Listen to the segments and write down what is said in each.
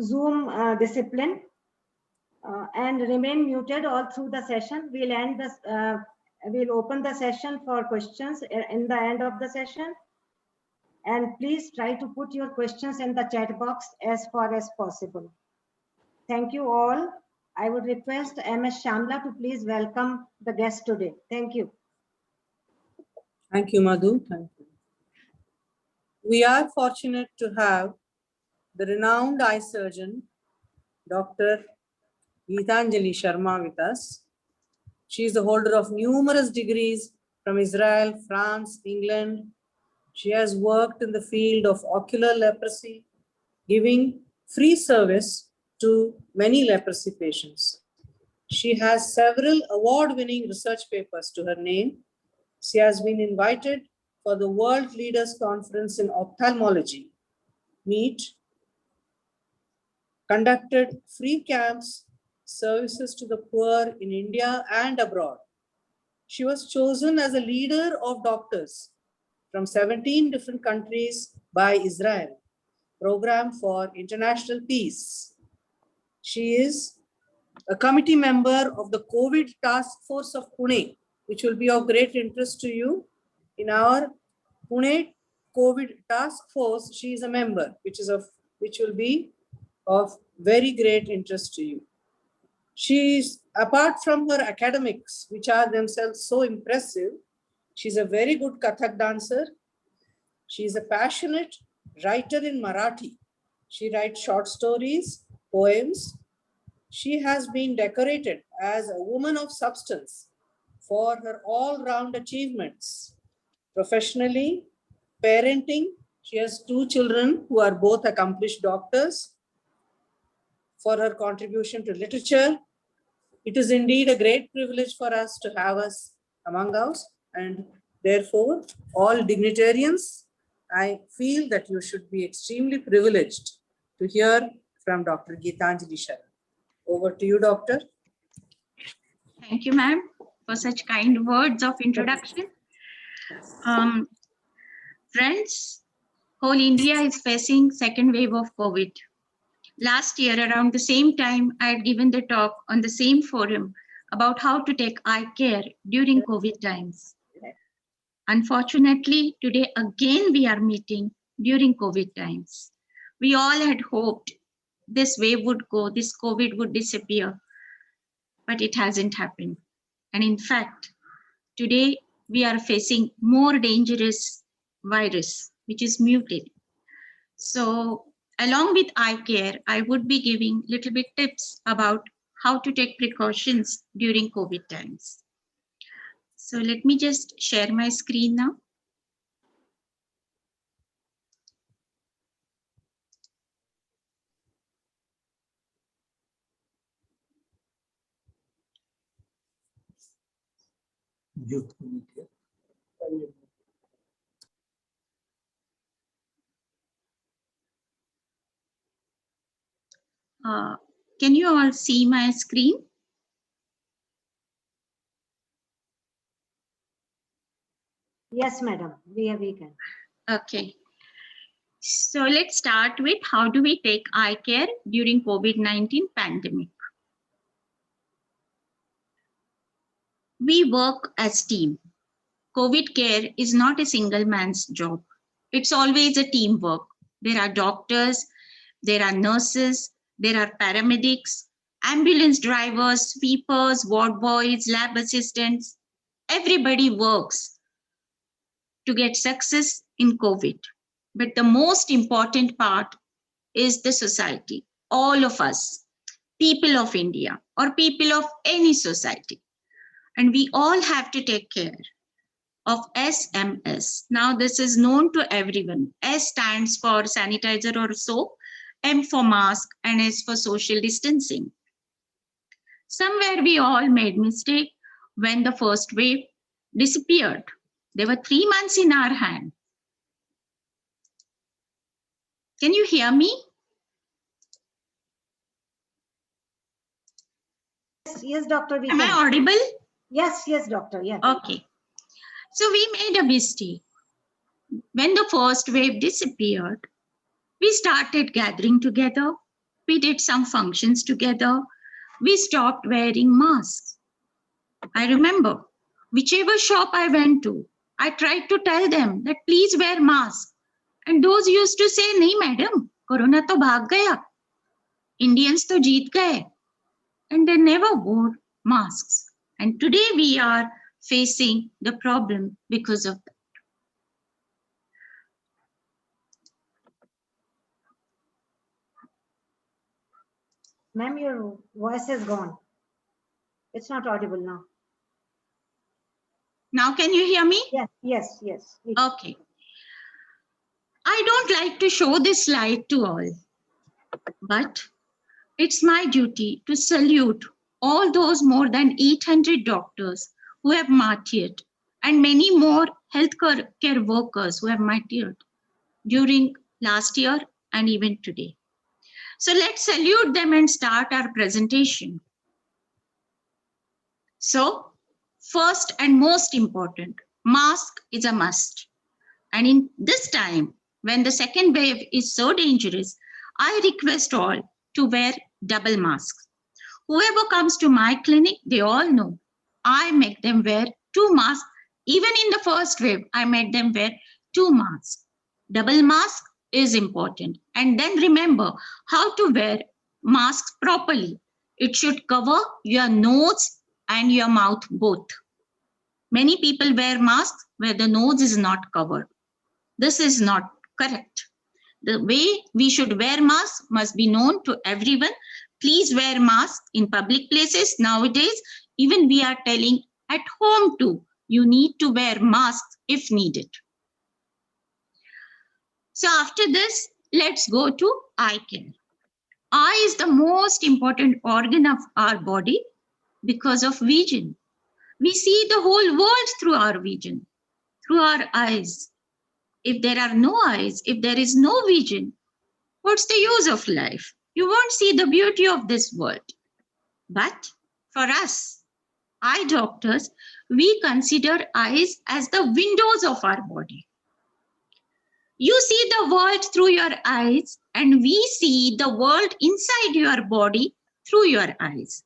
Zoom discipline and remain muted all through the session. We'll open the session for questions in the end of the session. And please try to put your questions in the chat box as far as possible. Thank you all. I would request MS Shamla to please welcome the guest today. Thank you. Thank you, Madhu. Thank you. We are fortunate to have the renowned eye surgeon, Dr. Geetanjali Sharma with us. She is the holder of numerous degrees from Israel, France, England. She has worked in the field of ocular leprosy, giving free service to many leprosy patients. She has several award-winning research papers to her name. She has been invited for the World Leaders Conference in Ophthalmology, MEET, conducted free camps, services to the poor in India and abroad. She was chosen as a leader of doctors from 17 different countries by Israel, Program for International Peace. She is a committee member of the COVID Task Force of Pune, which will be of great interest to you. In our Pune COVID Task Force, she is a member, which will be of very great interest to you. She is, apart from her academics, which are themselves so impressive, she's a very good Kathak dancer. She is a passionate writer in Marathi. She writes short stories, poems. She has been decorated as a woman of substance for her all-round achievements. Professionally, parenting, she has 2 children who are both accomplished doctors. For her contribution to literature, it is indeed a great privilege for us to have us among us, and therefore, all dignitarians, I feel that you should be extremely privileged to hear from Dr. Geetanjali Sharma. Over to you, Doctor. Thank you, ma'am, for such kind words of introduction. Friends, whole India is facing second wave of COVID. Last year, around the same time, I had given the talk on the same forum about how to take eye care during COVID times. Unfortunately, today again we are meeting during COVID times. We all had hoped this wave would go, this COVID would disappear, but it hasn't happened. And in fact, today we are facing more dangerous virus, which is muted. So along with eye care, I would be giving little bit tips about how to take precautions during COVID times. So let me just share my screen now. Can you all see my screen? Yes, madam, we can. Okay. So let's start with how do we take eye care during COVID-19 pandemic. We work as team. COVID care is not a single man's job. It's always a teamwork. There are doctors, there are nurses, there are paramedics, ambulance drivers, sweepers, ward boys, lab assistants. Everybody works to get success in COVID. But the most important part is the society, all of us, people of India or people of any society. And we all have to take care of SMS. Now this is known to everyone. S stands for sanitizer or soap, M for mask, and S for social distancing. Somewhere we all made mistake when the first wave disappeared. There were 3 months in our hand. Can you hear me? Yes, doctor. Am I audible? Yes, doctor. Yes. Okay. So we made a mistake. When the first wave disappeared, we started gathering together. we did some functions together, we stopped wearing masks. I remember, whichever shop I went to, I tried to tell them that please wear mask. And those used to say, nahi madam, corona to bhag gaya. Indians to jeet gaye. And they never wore masks. And today we are facing the problem because of that. Ma'am, your voice is gone. It's not audible now. Now can you hear me? Yes. Okay. I don't like to show this slide to all, but it's my duty to salute all those more than 800 doctors who have martyred and many more healthcare workers who have martyred during last year and even today. So let's salute them and start our presentation. So first and most important, mask is a must. And in this time, when the second wave is so dangerous, I request all to wear double masks. Whoever comes to my clinic, they all know I make them wear 2 masks. Even in the first wave, I made them wear 2 masks. Double mask is important. And then remember how to wear masks properly. It should cover your nose and your mouth both. Many people wear masks where the nose is not covered. This is not correct. The way we should wear masks must be known to everyone. Please wear masks in public places. Nowadays, even we are telling at home too, you need to wear masks if needed. So after this, let's go to eye care. Eye is the most important organ of our body because of vision. We see the whole world through our vision, through our eyes. If there are no eyes, if there is no vision, what's the use of life? You won't see the beauty of this world. But for us, eye doctors, we consider eyes as the windows of our body. You see the world through your eyes, and we see the world inside your body through your eyes.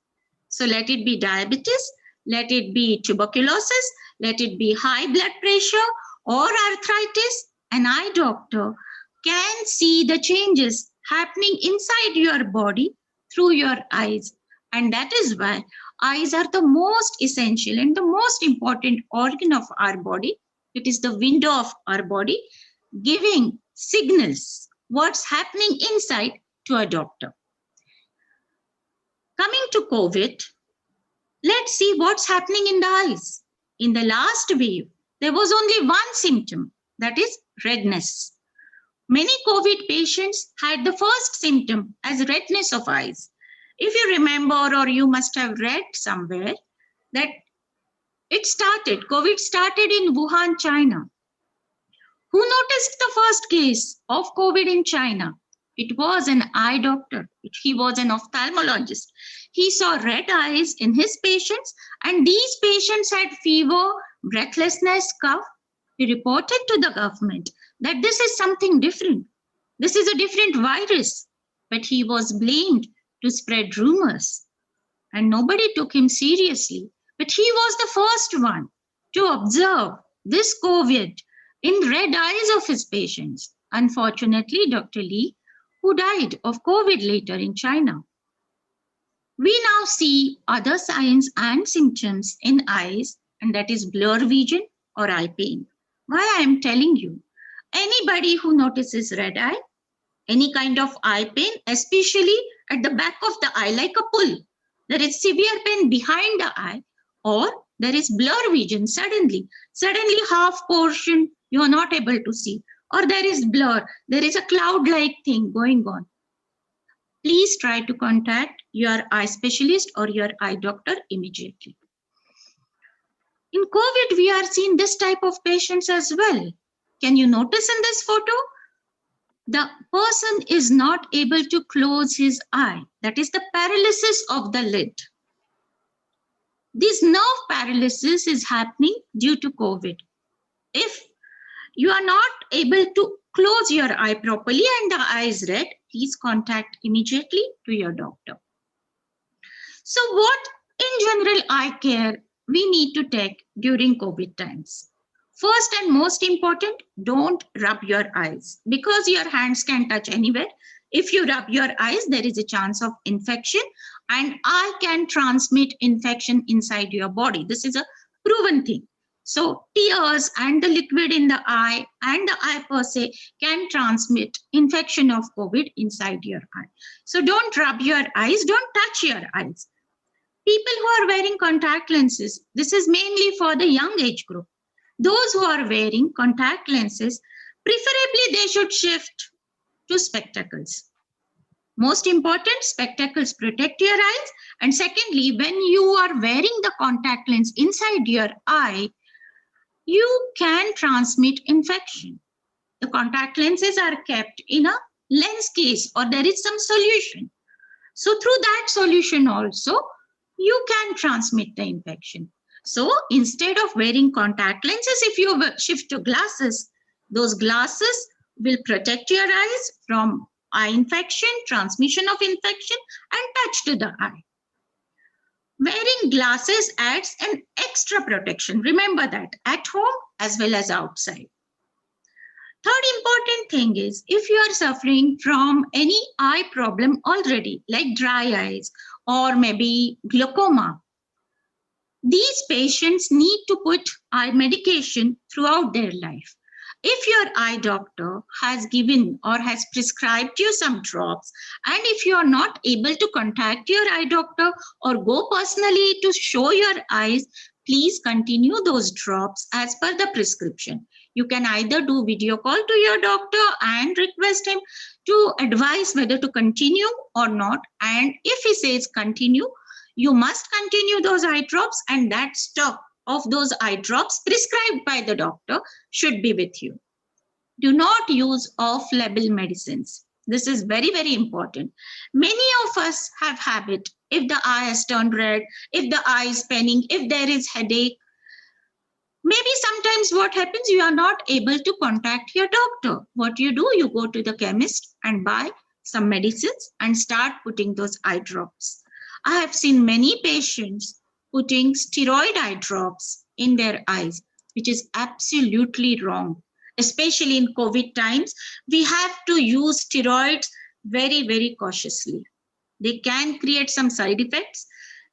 So let it be diabetes, let it be tuberculosis, let it be high blood pressure or arthritis, an eye doctor can see the changes happening inside your body through your eyes. And that is why eyes are the most essential and the most important organ of our body. It is the window of our body, giving signals what's happening inside to a doctor. Coming to COVID, let's see what's happening in the eyes. In the last wave, there was only one symptom, that is redness. Many COVID patients had the first symptom as redness of eyes. If you remember, or you must have read somewhere, that COVID started in Wuhan, China. Who noticed the first case of COVID in China? It was an eye doctor. He was an ophthalmologist. He saw red eyes in his patients, and these patients had fever, breathlessness, cough. He reported to the government that this is something different. This is a different virus. But he was blamed to spread rumors, and nobody took him seriously. But he was the first one to observe this COVID in red eyes of his patients. Unfortunately, Dr. Lee, who died of COVID later in China. We now see other signs and symptoms in eyes, and that is blur vision or eye pain. Why I am telling you, anybody who notices red eye, any kind of eye pain, especially at the back of the eye, like a pull, there is severe pain behind the eye, or there is blur vision suddenly half portion you are not able to see, or there is blur, there is a cloud-like thing going on. Please try to contact your eye specialist or your eye doctor immediately. In COVID, we are seeing this type of patients as well. Can you notice in this photo? The person is not able to close his eye. That is the paralysis of the lid. This nerve paralysis is happening due to COVID. If you are not able to close your eye properly and the eye is red, please contact immediately to your doctor. So what in general eye care we need to take during COVID times? First and most important, don't rub your eyes because your hands can touch anywhere. If you rub your eyes, there is a chance of infection, and eye can transmit infection inside your body. This is a proven thing. So tears and the liquid in the eye and the eye per se can transmit infection of COVID inside your eye. So don't rub your eyes, don't touch your eyes. People who are wearing contact lenses, this is mainly for the young age group. Those who are wearing contact lenses, preferably they should shift to spectacles. Most important, spectacles protect your eyes. And secondly, when you are wearing the contact lens inside your eye, you can transmit infection. The contact lenses are kept in a lens case or there is some solution. So through that solution also, you can transmit the infection. So instead of wearing contact lenses, if you shift to glasses, those glasses will protect your eyes from eye infection, transmission of infection, and touch to the eye. Wearing glasses adds an extra protection. Remember that at home as well as outside. Third important thing is if you are suffering from any eye problem already, like dry eyes or maybe glaucoma, these patients need to put eye medication throughout their life. If your eye doctor has given or has prescribed you some drops, and if you are not able to contact your eye doctor or go personally to show your eyes, please continue those drops as per the prescription. You can either do video call to your doctor and request him to advise whether to continue or not. And if he says continue, you must continue those eye drops, and that stock of those eye drops prescribed by the doctor should be with you. Do not use off-label medicines. This is very, very important. Many of us have habit. If the eye has turned red, if the eye is paining, if there is headache, maybe sometimes what happens, you are not able to contact your doctor. What you do, you go to the chemist and buy some medicines and start putting those eye drops. I have seen many patients putting steroid eye drops in their eyes, which is absolutely wrong. Especially in COVID times, we have to use steroids very, very cautiously. They can create some side effects.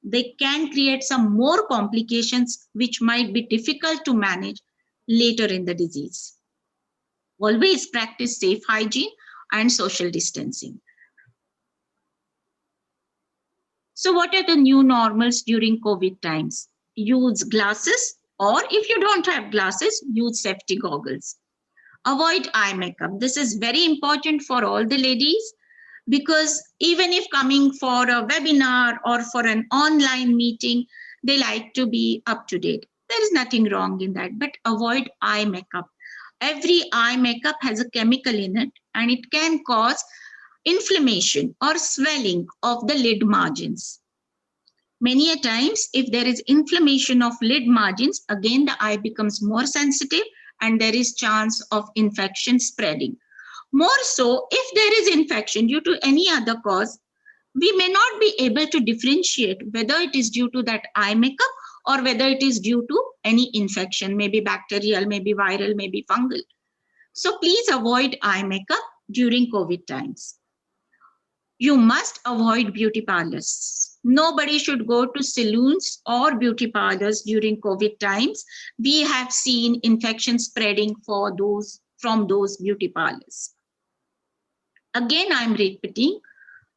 They can create some more complications, which might be difficult to manage later in the disease. Always practice safe hygiene and social distancing. So what are the new normals during COVID times? Use glasses, or if you don't have glasses, use safety goggles. Avoid eye makeup. This is very important for all the ladies, because even if coming for a webinar or for an online meeting, they like to be up to date. There is nothing wrong in that, but avoid eye makeup. Every eye makeup has a chemical in it, and it can cause inflammation or swelling of the lid margins. Many a times, if there is inflammation of lid margins, again the eye becomes more sensitive and there is chance of infection spreading. More so, if there is infection due to any other cause, we may not be able to differentiate whether it is due to that eye makeup or whether it is due to any infection, maybe bacterial, maybe viral, maybe fungal. So please avoid eye makeup during COVID times. You must avoid beauty parlors. Nobody should go to salons or beauty parlors during COVID times. We have seen infection spreading from those beauty parlors. Again, I'm repeating,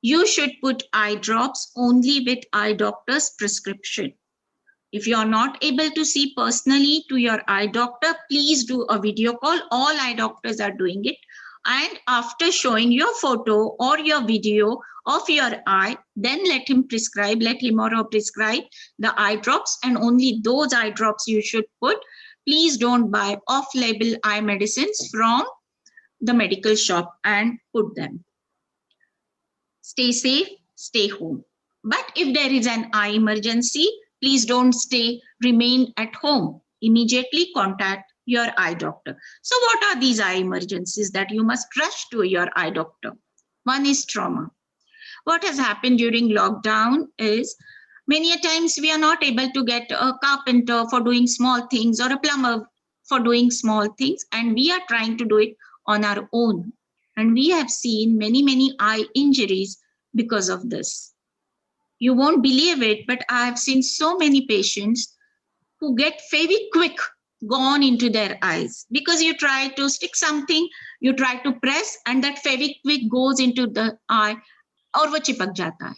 you should put eye drops only with eye doctor's prescription. If you are not able to see personally to your eye doctor, please do a video call. All eye doctors are doing it. And after showing your photo or your video of your eye, then let him or her prescribe the eye drops, and only those eye drops you should put. Please don't buy off-label eye medicines from the medical shop and put them. Stay safe, stay home. But if there is an eye emergency, please don't remain at home. Immediately contact your eye doctor. So what are these eye emergencies that you must rush to your eye doctor? One is trauma. What has happened during lockdown is many a times we are not able to get a carpenter for doing small things or a plumber for doing small things, and we are trying to do it on our own. And we have seen many eye injuries because of this. You won't believe it, but I have seen so many patients who get Fevikwik gone into their eyes because you try to stick something, you try to press, and that Fevikwik goes into the eye और वो चिपक जाता है.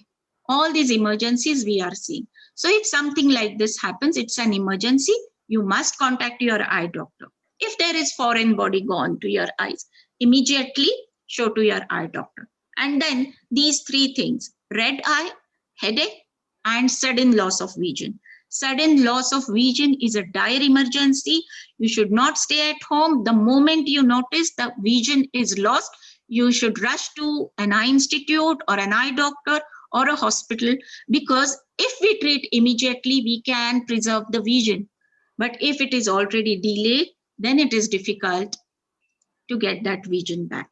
All these emergencies we are seeing. So if something like this happens, it's an emergency, you must contact your eye doctor. If there is foreign body gone to your eyes, immediately show to your eye doctor. And then these three things: red eye, headache, and sudden loss of vision. Sudden loss of vision is a dire emergency. You should not stay at home. The moment you notice the vision is lost, you should rush to an eye institute or an eye doctor or a hospital, because if we treat immediately, we can preserve the vision. But if it is already delayed, then it is difficult to get that vision back.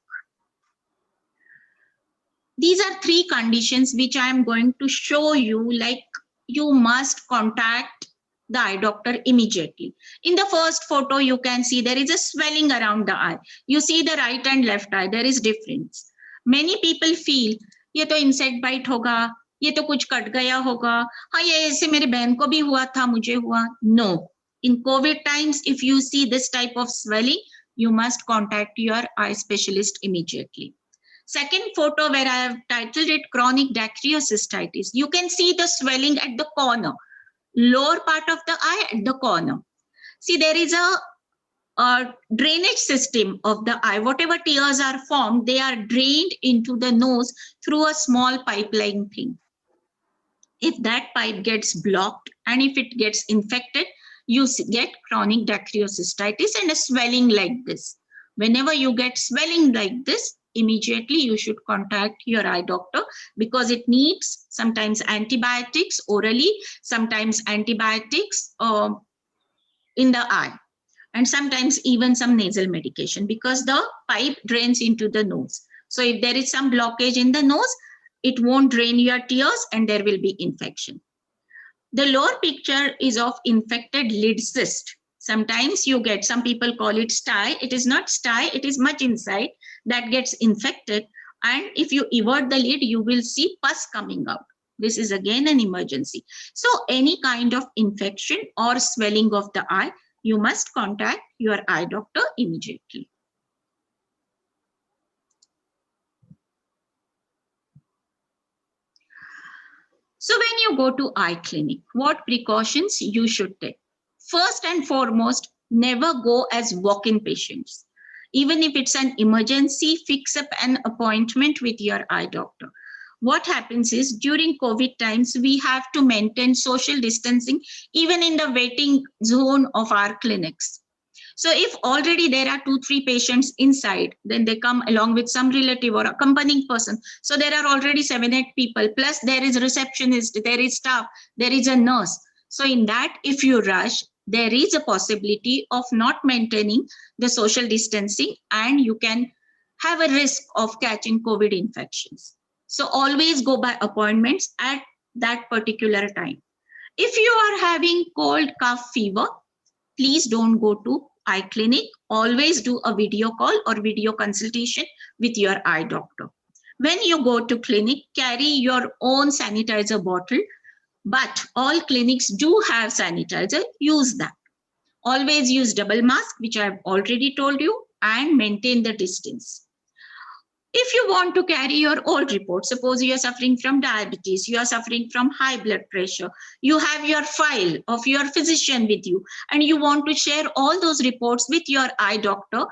These are three conditions which I am going to show you, like you must contact the eye doctor immediately. In the first photo, you can see there is a swelling around the eye. You see the right and left eye, there is difference. Many people feel, ये तो insect bite होगा, ये तो कुछ cut गया होगा, हाँ ये ऐसे मेरी बहन को भी हुआ था, मुझे हुआ. No. In COVID times, if you see this type of swelling, you must contact your eye specialist immediately. Second photo, where I have titled it chronic dacryocystitis. You can see the swelling at the corner, lower part of the eye at the corner. See, there is a drainage system of the eye. Whatever tears are formed, they are drained into the nose through a small pipeline thing. If that pipe gets blocked and if it gets infected, you get chronic dacryocystitis and a swelling like this. Whenever you get swelling like this, immediately you should contact your eye doctor, because it needs sometimes antibiotics orally, sometimes antibiotics in the eye, and sometimes even some nasal medication, because the pipe drains into the nose. So if there is some blockage in the nose, it won't drain your tears and there will be infection. The lower picture is of infected lid cyst. Sometimes you get, some people call it sty. It is not sty, it is much inside that gets infected. And if you evert the lid, you will see pus coming out. This is again an emergency. So any kind of infection or swelling of the eye, you must contact your eye doctor immediately. So when you go to eye clinic, what precautions you should take? First and foremost, never go as walk-in patients. Even if it's an emergency, fix up an appointment with your eye doctor. What happens is, during COVID times, we have to maintain social distancing even in the waiting zone of our clinics. So if already there are 2-3 patients inside, then they come along with some relative or accompanying person. So there are already 7-8 people, plus there is a receptionist, there is staff, there is a nurse. So in that, if you rush, there is a possibility of not maintaining the social distancing, and you can have a risk of catching COVID infections. So always go by appointments at that particular time. If you are having cold, cough, fever, please don't go to eye clinic. Always do a video call or video consultation with your eye doctor. When you go to clinic, carry your own sanitizer bottle. But all clinics do have sanitizer, use that. Always use double mask, which I've already told you, and maintain the distance. If you want to carry your old reports, suppose you are suffering from diabetes, you are suffering from high blood pressure, you have your file of your physician with you, and you want to share all those reports with your eye doctor,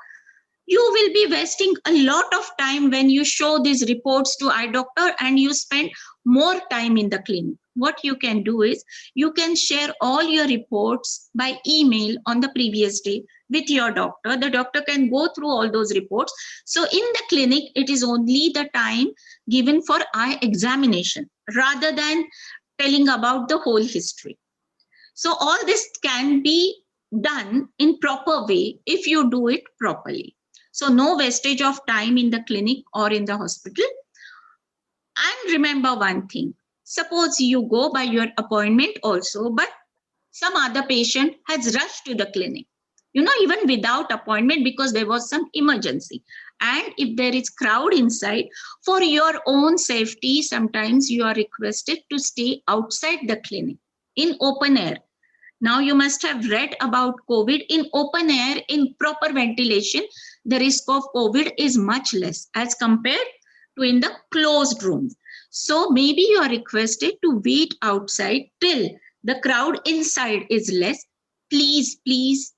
you will be wasting a lot of time when you show these reports to eye doctor and you spend more time in the clinic. What you can do is, you can share all your reports by email on the previous day with your doctor. The doctor can go through all those reports. So in the clinic, it is only the time given for eye examination rather than telling about the whole history. So all this can be done in proper way if you do it properly. So no wastage of time in the clinic or in the hospital. And remember one thing, suppose you go by your appointment also, but some other patient has rushed to the clinic, even without appointment because there was some emergency. And if there is crowd inside, for your own safety, sometimes you are requested to stay outside the clinic in open air. Now you must have read about COVID in open air, in proper ventilation, the risk of COVID is much less as compared to in the closed rooms. So maybe you are requested to wait outside till the crowd inside is less. Please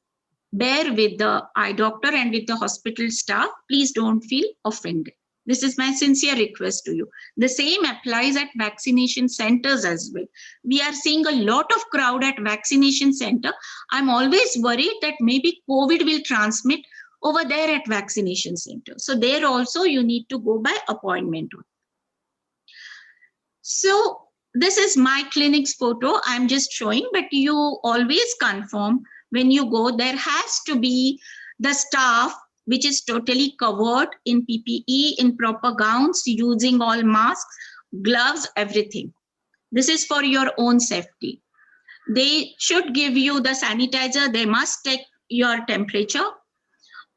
bear with the eye doctor and with the hospital staff. Please don't feel offended. This is my sincere request to you. The same applies at vaccination centers as well. We are seeing a lot of crowd at vaccination center. I'm always worried that maybe COVID will transmit over there at vaccination center. So there also you need to go by appointment. So this is my clinic's photo. I'm just showing, but you always confirm when you go, there has to be the staff which is totally covered in PPE, in proper gowns, using all masks, gloves, everything. This is for your own safety. They should give you the sanitizer. They must take your temperature.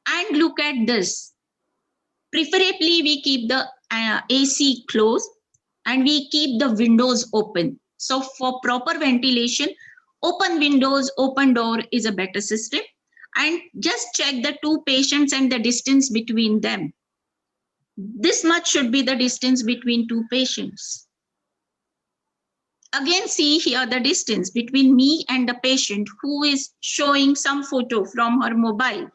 And look at this. Preferably, we keep the AC closed and we keep the windows open. So for proper ventilation, open windows, open door is a better system. And just check the two patients and the distance between them. This much should be the distance between two patients. Again, see here the distance between me and the patient who is showing some photo from her mobile.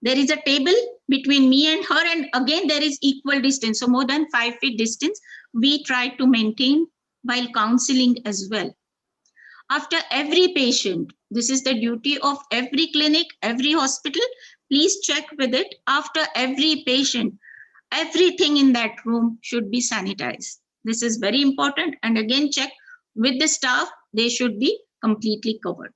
There is a table between me and her, and again there is equal distance. So more than 5 feet distance we try to maintain while counseling as well. After every patient, this is the duty of every clinic, every hospital. Please check with it. After every patient, everything in that room should be sanitized. This is very important. And again, check with the staff. They should be completely covered.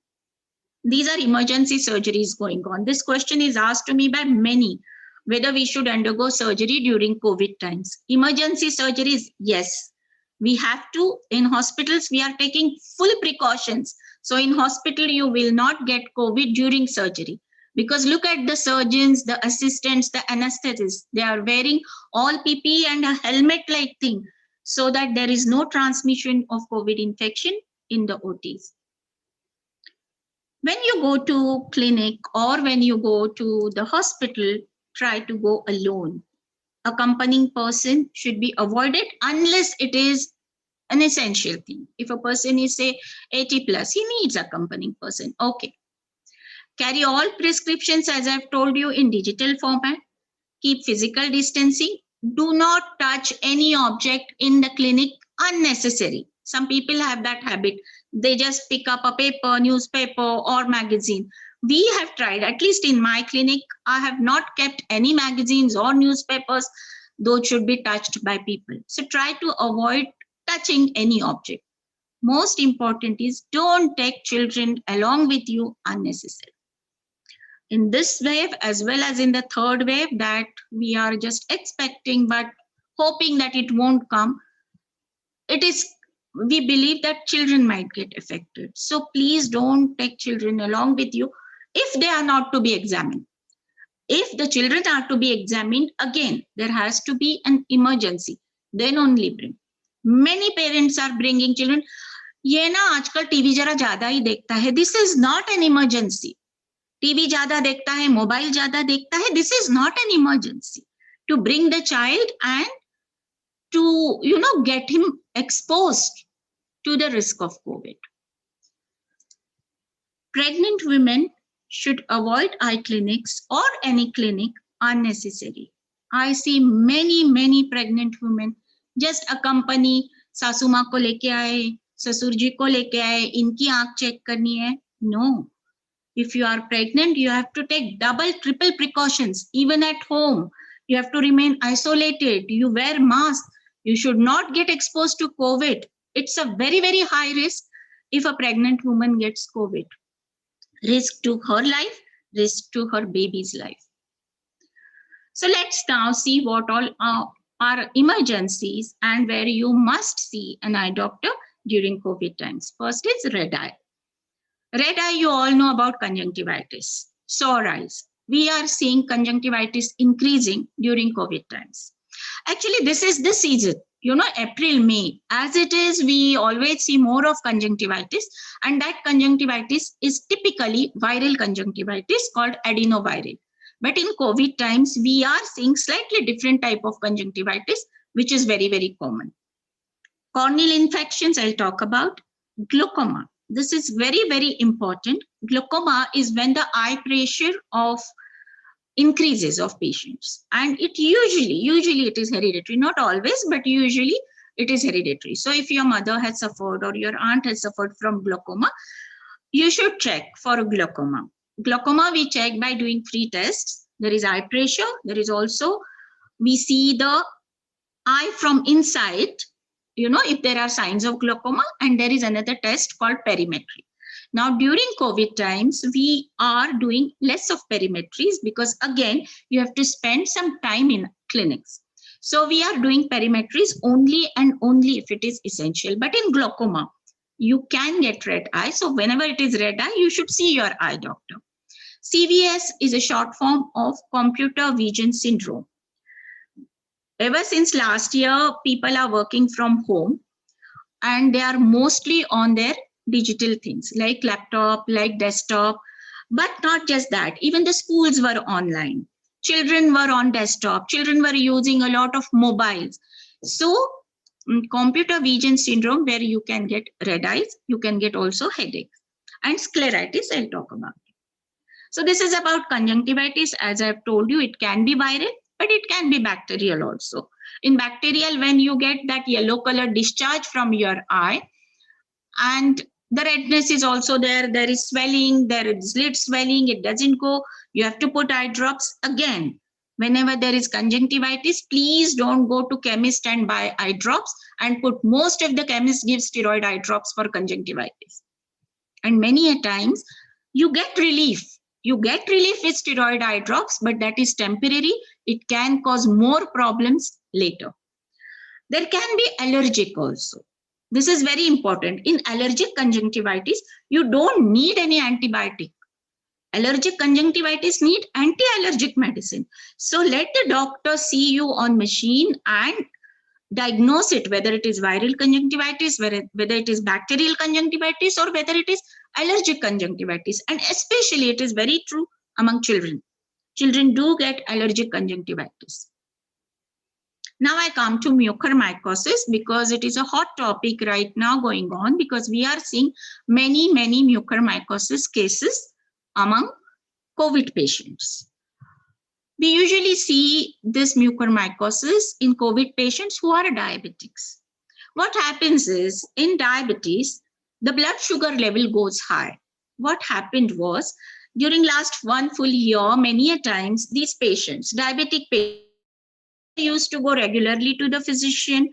These are emergency surgeries going on. This question is asked to me by many, whether we should undergo surgery during COVID times. Emergency surgeries, yes. We have to. In hospitals, we are taking full precautions. So in hospital, you will not get COVID during surgery. Because look at the surgeons, the assistants, the anesthetists. They are wearing all PPE and a helmet-like thing so that there is no transmission of COVID infection in the OTs. When you go to clinic or when you go to the hospital, try to go alone. Accompanying person should be avoided unless it is an essential thing. If a person is say 80 plus, he needs accompanying person. Okay. Carry all prescriptions as I've told you in digital format. Keep physical distancing. Do not touch any object in the clinic unnecessary. Some people have that habit. They just pick up a paper, newspaper or magazine. We have tried, at least in my clinic, I have not kept any magazines or newspapers. Those should be touched by people. So try to avoid touching any object. Most important is don't take children along with you unnecessarily. In this wave, as well as in the third wave that we are just expecting but hoping that it won't come, we believe that children might get affected. So please don't take children along with you if they are not to be examined. If the children are to be examined, again, there has to be an emergency. Then only bring. Many parents are bringing children. ये ना आजकल TV जरा ज्यादा ही देखता है. This is not an emergency. TV ज्यादा देखता है, मोबाइल ज्यादा देखता है. This is not an emergency. To bring the child and to get him exposed to the risk of COVID. Pregnant women should avoid eye clinics or any clinic unnecessary. I see many pregnant women just accompany सासू माँ को लेके आए, ससुर जी को लेके आए, इनकी आँख चेक करनी है. No. If you are pregnant, you have to take double, triple precautions. Even at home, you have to remain isolated. You wear mask. You should not get exposed to COVID. It's a very high risk if a pregnant woman gets COVID. Risk to her life, risk to her baby's life. So let's now see what all are emergencies and where you must see an eye doctor during COVID times. First is red eye. Red eye, you all know about conjunctivitis, sore eyes. We are seeing conjunctivitis increasing during COVID times. Actually, this is the season, you know, April, May. As it is, we always see more of conjunctivitis, and that conjunctivitis is typically viral conjunctivitis called adenoviral. But in COVID times, we are seeing slightly different type of conjunctivitis, which is very, very common. Corneal infections, I'll talk about. Glaucoma. This is very, very important. Glaucoma is when the eye pressure of increases of patients, and it usually it is hereditary, not always, but usually it is hereditary. So if your mother has suffered or your aunt has suffered from glaucoma, you should check for glaucoma. Glaucoma we check by doing 3 tests. There is eye pressure. There is also, we see the eye from inside, you know, if there are signs of glaucoma, and there is another test called perimetry. Now, during COVID times, we are doing less of perimetries because, again, you have to spend some time in clinics. So we are doing perimetries only and only if it is essential. But in glaucoma, you can get red eye. So whenever it is red eye, you should see your eye doctor. CVS is a short form of computer vision syndrome. Ever since last year, people are working from home and they are mostly on their digital things like laptop, like desktop, but not just that. Even the schools were online. Children were on desktop. Children were using a lot of mobiles. So computer vision syndrome, where you can get red eyes, you can get also headaches, and scleritis, I'll talk about. So this is about conjunctivitis. As I've told you, it can be viral, but it can be bacterial also. In bacterial, when you get that yellow color discharge from your eye, and the redness is also there, there is swelling, there is lid swelling, it doesn't go, you have to put eye drops. Again, whenever there is conjunctivitis, please don't go to chemist and buy eye drops and put. Most of the chemists give steroid eye drops for conjunctivitis. And many a times you get relief. You get relief with steroid eye drops, but that is temporary. It can cause more problems later. There can be allergic also. This is very important. In allergic conjunctivitis, you don't need any antibiotic. Allergic conjunctivitis need anti-allergic medicine. So let the doctor see you on machine and diagnose it, whether it is viral conjunctivitis, whether it is bacterial conjunctivitis, or whether it is allergic conjunctivitis. And especially it is very true among children. Children do get allergic conjunctivitis. Now I come to mucormycosis, because it is a hot topic right now going on, because we are seeing many mucormycosis cases among COVID patients. We usually see this mucormycosis in COVID patients who are diabetics. What happens is, in diabetes, the blood sugar level goes high. What happened was, during last 1 full year, many a times these patients, diabetic patients, used to go regularly to the physician,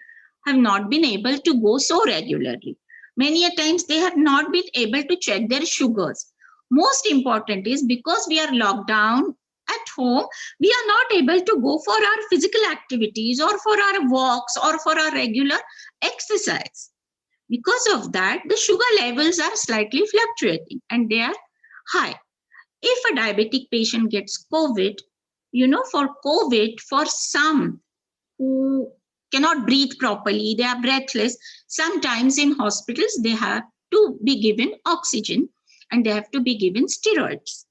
have not been able to go so regularly. Many a times they have not been able to check their sugars. Most important is, because we are locked down at home, we are not able to go for our physical activities or for our walks or for our regular exercise. Because of that, the sugar levels are slightly fluctuating and they are high. If a diabetic patient gets COVID, you know, for COVID, for some who cannot breathe properly, they are breathless, sometimes in hospitals, they have to be given oxygen and they have to be given steroids.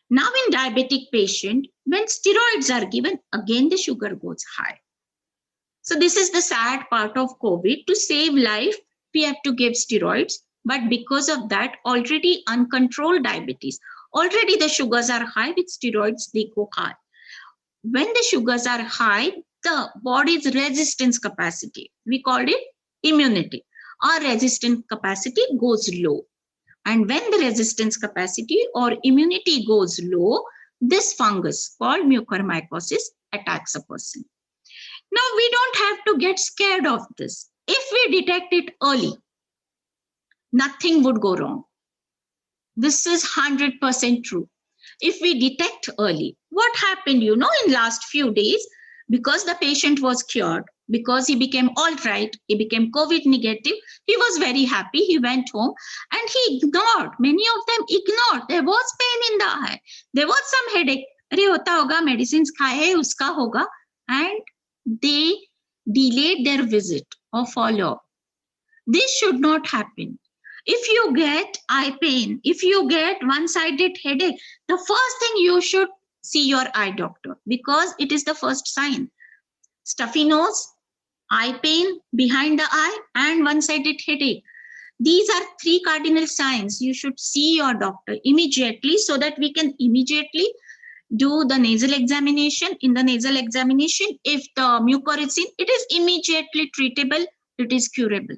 Now in diabetic patient, when steroids are given, again the sugar goes high. So this is the sad part of COVID. To save life, we have to give steroids, but because of that, already uncontrolled diabetes, already the sugars are high, with steroids they go high. When the sugars are high, the body's resistance capacity, we call it immunity, our resistance capacity goes low. And when the resistance capacity or immunity goes low, this fungus called mucormycosis attacks a person. Now, we don't have to get scared of this. If we detect it early, nothing would go wrong. This is 100% true. If we detect early, what happened, you know, in last few days, Because the patient was cured, because he became all right, he became COVID negative, he was very happy. He went home and he ignored, many of them ignored. There was pain in the eye. There was some headache. Arey hota hoga, medicines khaye, uska hoga. And they delayed their visit or follow. This should not happen. If you get eye pain, if you get one-sided headache, the first thing you should see your eye doctor, because it is the first sign. Stuffy nose, eye pain behind the eye, and one-sided headache. These are 3 cardinal signs. You should see your doctor immediately so that we can immediately do the nasal examination. In the nasal examination, if the mucor is seen, it is immediately treatable, it is curable.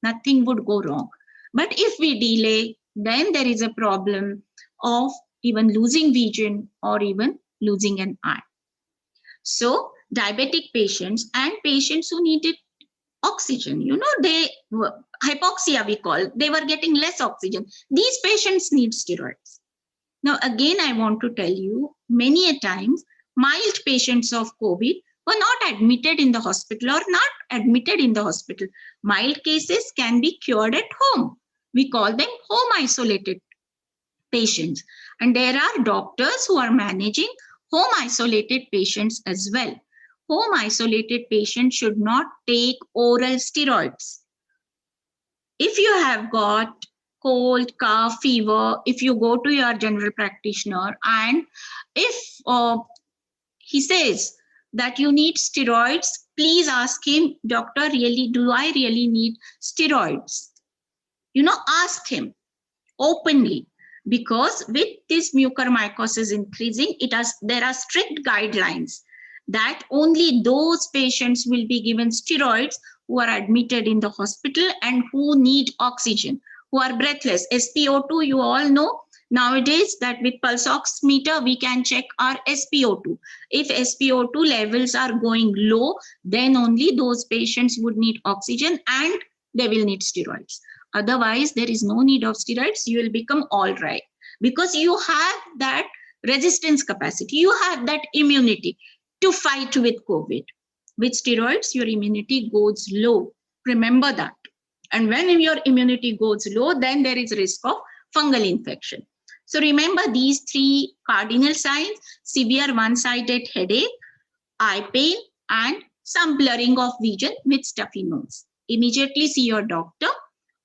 Nothing would go wrong. But if we delay, then there is a problem of even losing vision or even losing an eye. So diabetic patients and patients who needed oxygen, they hypoxia we call, they were getting less oxygen. These patients need steroids. Now, again, I want to tell you, many a times, mild patients of COVID were not admitted in the hospital or not admitted in the hospital. Mild cases can be cured at home. We call them home isolated patients. And there are doctors who are managing home isolated patients as well. Home isolated patients should not take oral steroids. If you have got cold, cough, fever, if you go to your general practitioner and if he says that you need steroids, please ask him, doctor, do I really need steroids? Ask him openly, because with this mucormycosis increasing, there are strict guidelines that only those patients will be given steroids who are admitted in the hospital and who need oxygen, who are breathless. SpO2, you all know nowadays that with pulse oximeter, we can check our SpO2. If SpO2 levels are going low, then only those patients would need oxygen and they will need steroids. Otherwise, there is no need of steroids. You will become all right because you have that resistance capacity. You have that immunity to fight with COVID. With steroids, your immunity goes low. Remember that. And when your immunity goes low, then there is risk of fungal infection. So remember these 3 cardinal signs: severe one-sided headache, eye pain, and some blurring of vision with stuffy nose. Immediately see your doctor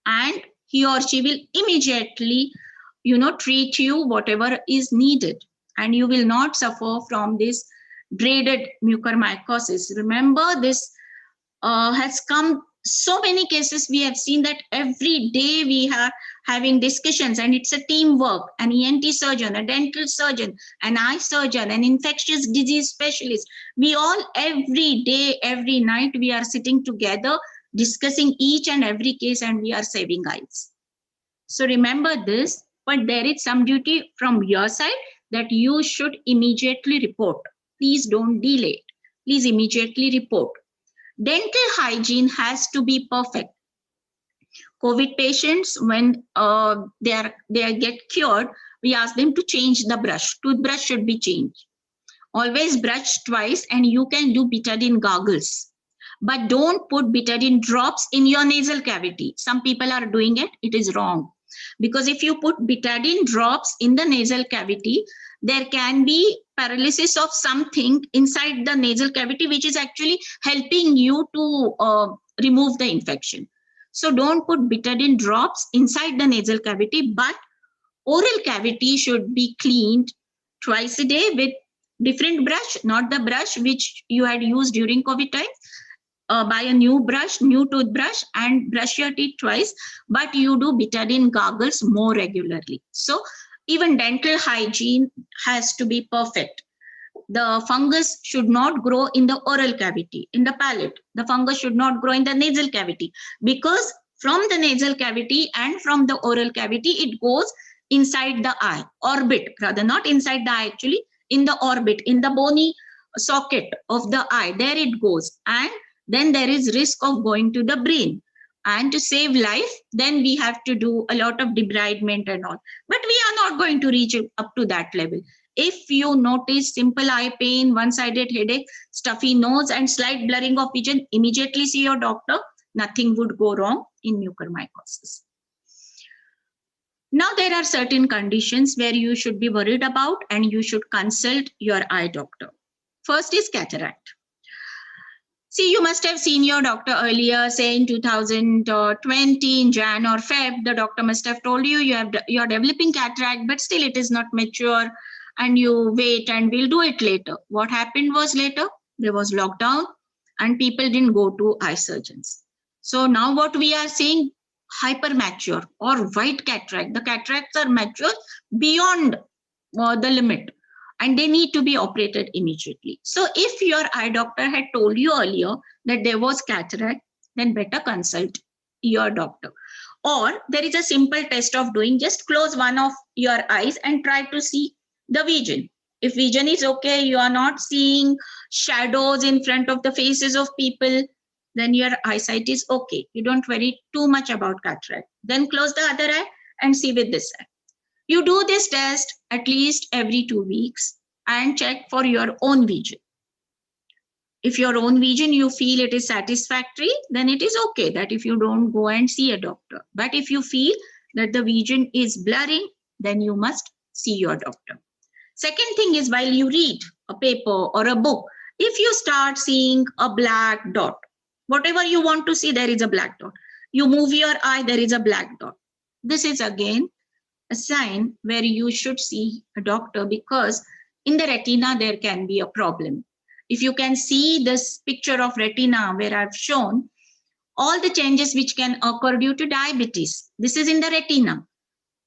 and he or she will immediately, treat you whatever is needed, and you will not suffer from this dreaded mucormycosis. Remember, this has come so many cases. We have seen that every day we are having discussions, and it's a teamwork. An ENT surgeon, a dental surgeon, an eye surgeon, an infectious disease specialist. We all, every day, every night, we are sitting together discussing each and every case, and we are saving eyes. So remember this, but there is some duty from your side that you should immediately report. Please don't delay. Please immediately report. Dental hygiene has to be perfect. COVID patients, when they get cured, we ask them to change the brush. Toothbrush should be changed. Always brush twice, and you can do betadine gargles. But don't put betadine drops in your nasal cavity. Some people are doing it. It is wrong. Because if you put betadine drops in the nasal cavity, there can be paralysis of something inside the nasal cavity, which is actually helping you to remove the infection. So don't put betadine drops inside the nasal cavity, but oral cavity should be cleaned twice a day with different brush, not the brush which you had used during COVID times. Buy a new brush, new toothbrush, and brush your teeth twice, but you do betadine gargles more regularly. So even dental hygiene has to be perfect. The fungus should not grow in the oral cavity, in the palate. The fungus should not grow in the nasal cavity, because from the nasal cavity and from the oral cavity, it goes inside the eye, orbit, rather not inside the eye actually, in the orbit, in the bony socket of the eye, there it goes. And then there is risk of going to the brain. And to save life, then we have to do a lot of debridement and all. But we are not going to reach up to that level. If you notice simple eye pain, one-sided headache, stuffy nose, and slight blurring of vision, immediately see your doctor. Nothing would go wrong in mucormycosis. Now, there are certain conditions where you should be worried about and you should consult your eye doctor. First is cataract. See, you must have seen your doctor earlier, say in 2020, in Jan or Feb, the doctor must have told you you're developing cataract, but still it is not mature, and you wait and we'll do it later. What happened was later, there was lockdown and people didn't go to eye surgeons. So now what we are seeing, hypermature or white cataract. The cataracts are mature beyond the limit, and they need to be operated immediately. So if your eye doctor had told you earlier that there was cataract, then better consult your doctor. Or there is a simple test of doing, just close one of your eyes and try to see the vision. If vision is okay, you are not seeing shadows in front of the faces of people, then your eyesight is okay. You don't worry too much about cataract. Then close the other eye and see with this eye. You do this test at least every 2 weeks and check for your own vision. If your own vision, you feel it is satisfactory, then it is okay that if you don't go and see a doctor. But if you feel that the vision is blurring, then you must see your doctor. Second thing is, while you read a paper or a book, if you start seeing a black dot, whatever you want to see, there is a black dot. You move your eye, there is a black dot. This is again a sign where you should see a doctor, because in the retina, there can be a problem. If you can see this picture of retina where I've shown all the changes which can occur due to diabetes. This is in the retina.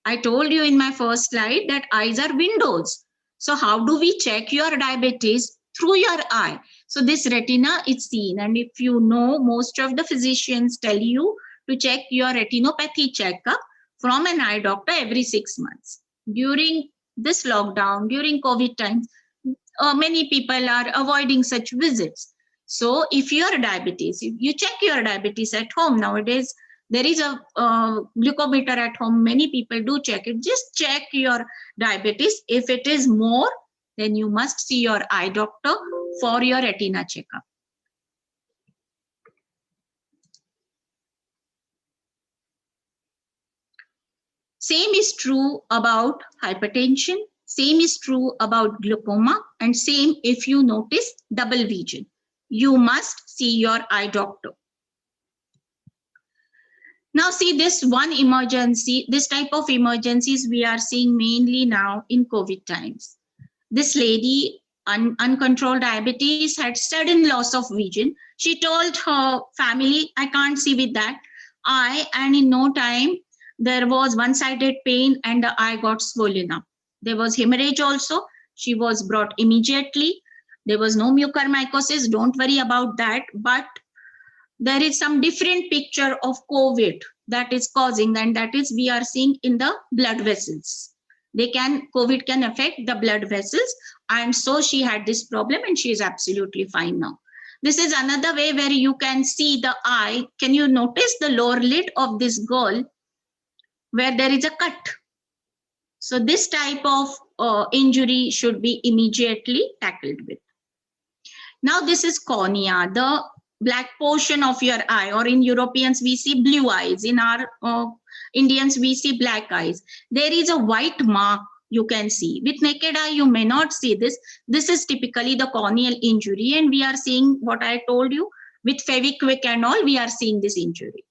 I told you in my first slide that eyes are windows. So how do we check your diabetes? Through your eye. So this retina is seen. And if you know, most of the physicians tell you to check your retinopathy checkup from an eye doctor every 6 months. During this lockdown, during COVID times, many people are avoiding such visits. So if your diabetes, if you check your diabetes at home, nowadays there is a glucometer at home, many people do check it. Just check your diabetes. If it is more, then you must see your eye doctor for your retina checkup. Same is true about hypertension. Same is true about glaucoma, and same if you notice double vision. You must see your eye doctor. Now see, this one emergency, this type of emergencies we are seeing mainly now in COVID times. This lady, uncontrolled diabetes, had sudden loss of vision. She told her family, I can't see with that eye, and in no time, there was one-sided pain and the eye got swollen up. There was hemorrhage also. She was brought immediately. There was no mucormycosis. Don't worry about that. But there is some different picture of COVID that is causing, and that is we are seeing in the blood vessels. COVID can affect the blood vessels. And so she had this problem and she is absolutely fine now. This is another way where you can see the eye. Can you notice the lower lid of this girl where there is a cut? So this type of injury should be immediately tackled with. Now this is cornea, the black portion of your eye, or in Europeans we see blue eyes. In our Indians we see black eyes. There is a white mark you can see. With naked eye you may not see this. This is typically the corneal injury, and we are seeing what I told you with Fevikwik and all, we are seeing this injury.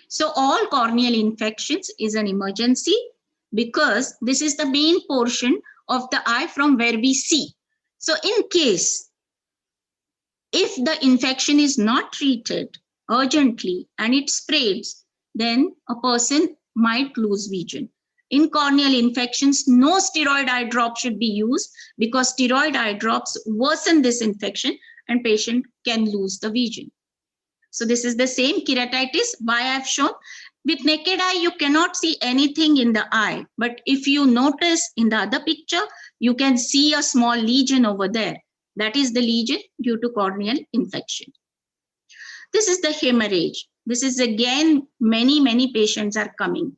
So all corneal infections is an emergency, because this is the main portion of the eye from where we see. So in case, if the infection is not treated urgently and it spreads, then a person might lose vision. In corneal infections, no steroid eye drop should be used, because steroid eye drops worsen this infection and patient can lose the vision. So this is the same keratitis. Why I have shown. With naked eye, you cannot see anything in the eye. But if you notice in the other picture, you can see a small lesion over there. That is the lesion due to corneal infection. This is the hemorrhage. This is again, many patients are coming.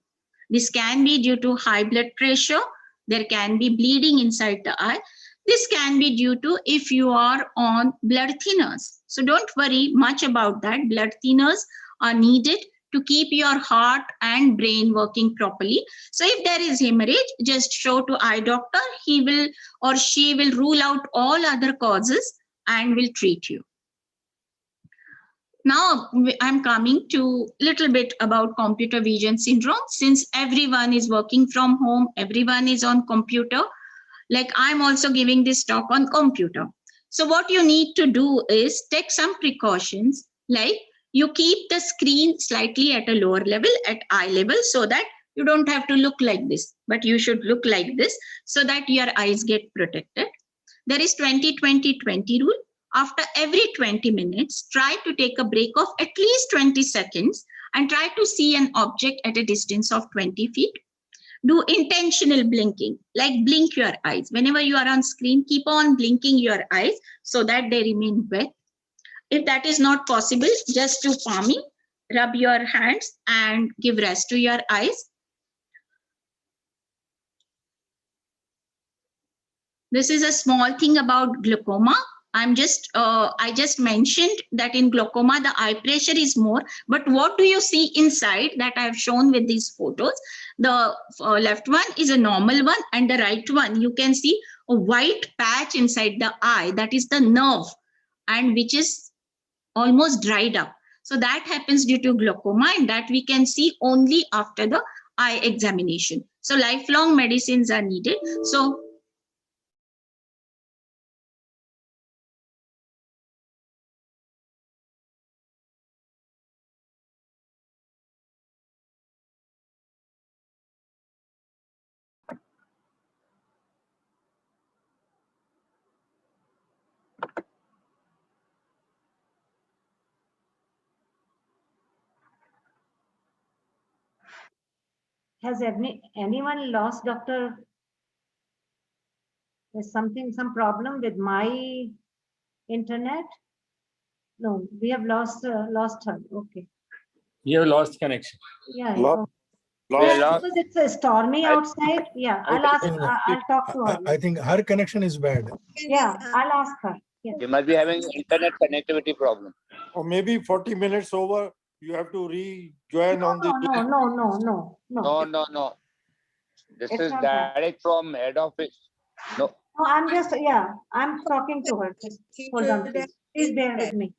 This can be due to high blood pressure. There can be bleeding inside the eye. This can be due to if you are on blood thinners. So don't worry much about that. Blood thinners are needed to keep your heart and brain working properly. So if there is hemorrhage, just show to eye doctor. He will or she will rule out all other causes and will treat you. Now I'm coming to little bit about computer vision syndrome. Since everyone is working from home, everyone is on computer, like I'm also giving this talk on computer. So what you need to do is take some precautions, like you keep the screen slightly at a lower level, at eye level, so that you don't have to look like this, but you should look like this so that your eyes get protected. There is 20-20-20 rule. After every 20 minutes, try to take a break of at least 20 seconds and try to see an object at a distance of 20 feet. Do intentional blinking, like blink your eyes. Whenever you are on screen, keep on blinking your eyes so that they remain wet. If that is not possible, just do palming, rub your hands and give rest to your eyes. This is a small thing about glaucoma. I just mentioned that in glaucoma, the eye pressure is more, but what do you see inside that I have shown with these photos? The left one is a normal one and the right one, you can see a white patch inside the eye. That is the nerve and which is almost dried up. So that happens due to glaucoma and that we can see only after the eye examination. So lifelong medicines are needed. So Has anyone lost Dr.? There's some problem with my internet? No, we have lost her. Okay. You have lost connection. Yeah. Lost- Yeah, lost- because it's stormy outside. Yeah, I'll ask. I'll talk to her. I think her connection is bad. Yeah, I'll ask her. Yeah. You must be having internet connectivity problem. Or maybe 40 minutes over, you have to rejoin on the. No. No. This It's is not that. direct from head office. No, No, I'm talking to her. Just hold on, please. Please bear with me.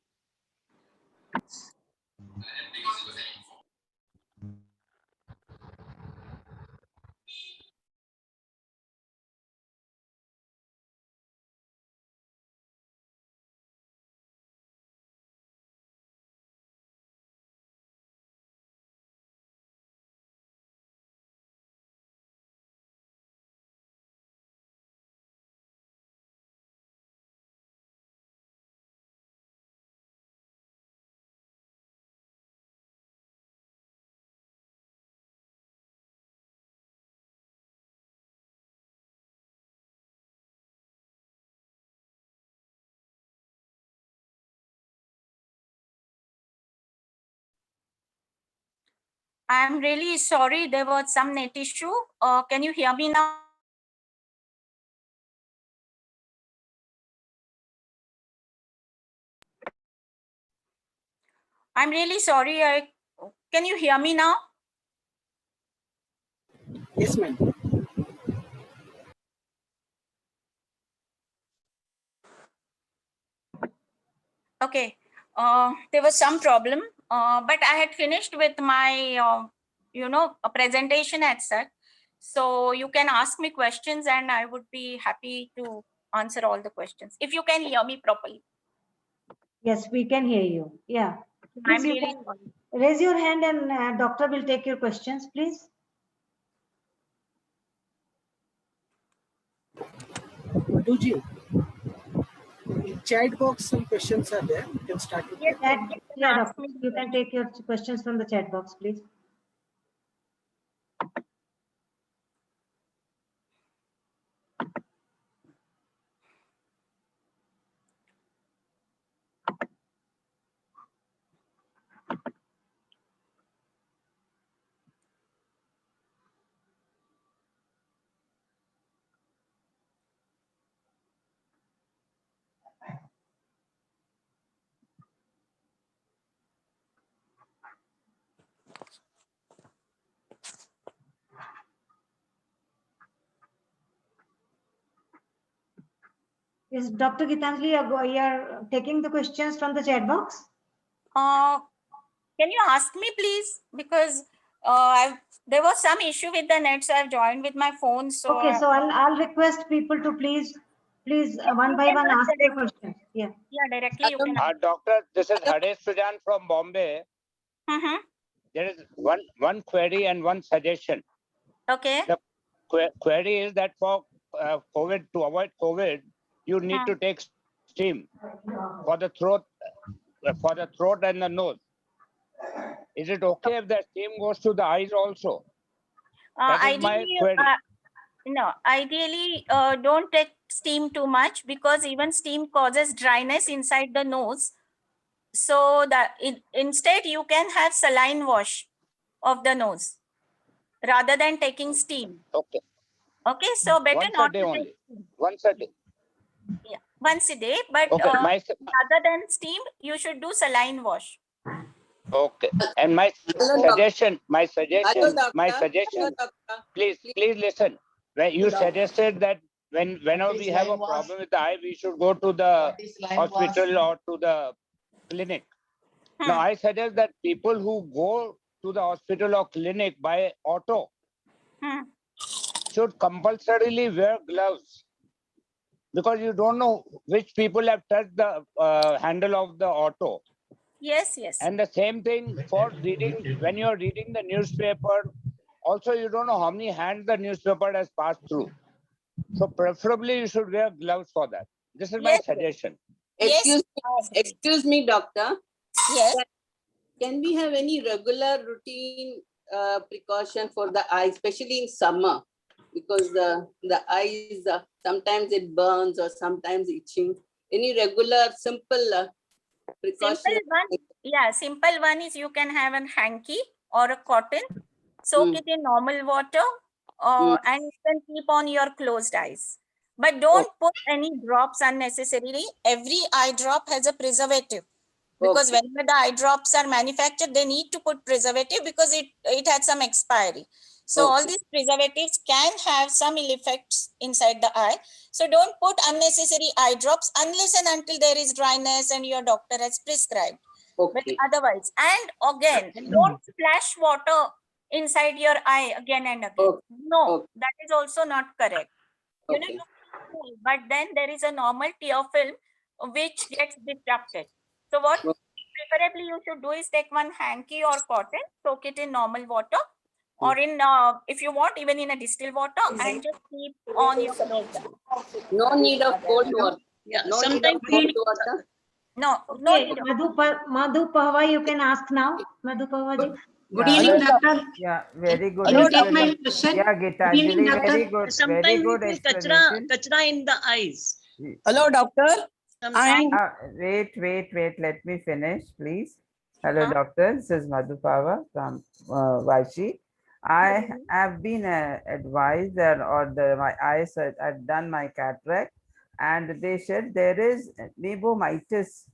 I'm really sorry, there was some net issue. Can you hear me now? I'm really sorry. Can you hear me now? Yes, ma'am. Okay. There was some problem, but I had finished with my, a presentation as such. So you can ask me questions and I would be happy to answer all the questions if you can hear me properly. Yes, we can hear you. Yeah. I'm Please, you really can sorry. raise your hand and doctor will take your questions, please. Madhuji, in chat box, some questions are there. You can start with Yes, that. Yeah, ask doctor, me the you can take your questions from the chat box, please. Is Dr. Gitanjali, you're taking the questions from the chat box? Can you ask me, please? Because there was some issue with the net, so I've joined with my phone. So Okay, so I'll request people to please one by one ask their questions. Yeah. yeah, directly you can. Doctor, this is Harish Sujan from Bombay. There is one query and one suggestion. Okay. The query is that for COVID, to avoid COVID, you need to take steam for the throat and the nose. Is it okay if the steam goes to the eyes also? That is my query. No, ideally, don't take steam too much, because even steam causes dryness inside the nose. So that instead you can have saline wash of the nose rather than taking steam. Okay. Okay, so better Once not a day to only. take steam. Once a day. Yeah, once a day. But Okay. rather than steam, you should do saline wash. Okay. And my suggestion, please listen. When you suggested that whenever we have a problem with the eye, we should go to the hospital or to the clinic. Now, I suggest that people who go to the hospital or clinic by auto should compulsorily wear gloves, because you don't know which people have touched the handle of the auto. Yes, yes. And the same thing for reading, when you're reading the newspaper, also you don't know how many hands the newspaper has passed through. So preferably you should wear gloves for that. This is my suggestion. Excuse me, doctor. Yes. Can we have any regular routine precaution for the eye, especially in summer? Because the eyes, sometimes it burns or sometimes itching. Any regular, simple precaution? Simple one is you can have a hanky or a cotton, soak it in normal water, and you can keep on your closed eyes. But don't put any drops unnecessarily. Every eye drop has a preservative, because whenever the eye drops are manufactured, they need to put preservative because it had some expiry. So all these preservatives can have some ill effects inside the eye. So don't put unnecessary eye drops unless and until there is dryness and your doctor has prescribed. But otherwise, and again, don't splash water inside your eye again and again. No, that is also not correct. You know, but then there is a normal tear film which gets disrupted. So what preferably you should do is take one hanky or cotton, soak it in normal water, or in if you want, even in a distilled water, and just keep on your clothes. No need of cold water. Yeah, no need of cold water. No, Okay, Madhu Pahwa, you can ask now. Madhu Pahwa ji. Good evening, doctor. Yeah, very good. Can you take my question? Yeah, Gitanjali, very good. Very Sometimes good it is explanation. kachra in the eyes. Hello, doctor. Wait, let me finish, please. Hello, doctor. This is Madhu Pahwa from Vashi. I have been advised that my eyes, I've done my cataract, and they said there is meibomitis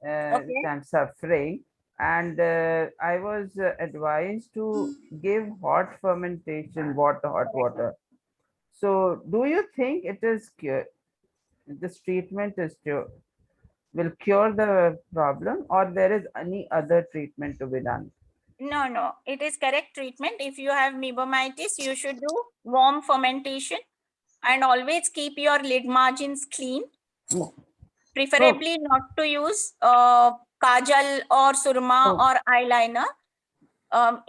which I'm suffering, and I was advised to give hot fermentation water, hot water. So do you think it is this treatment will cure the problem, or there is any other treatment to be done? No, it is correct treatment. If you have meibomitis, you should do warm fermentation, and always keep your lid margins clean. Preferably not to use kajal or surma or eyeliner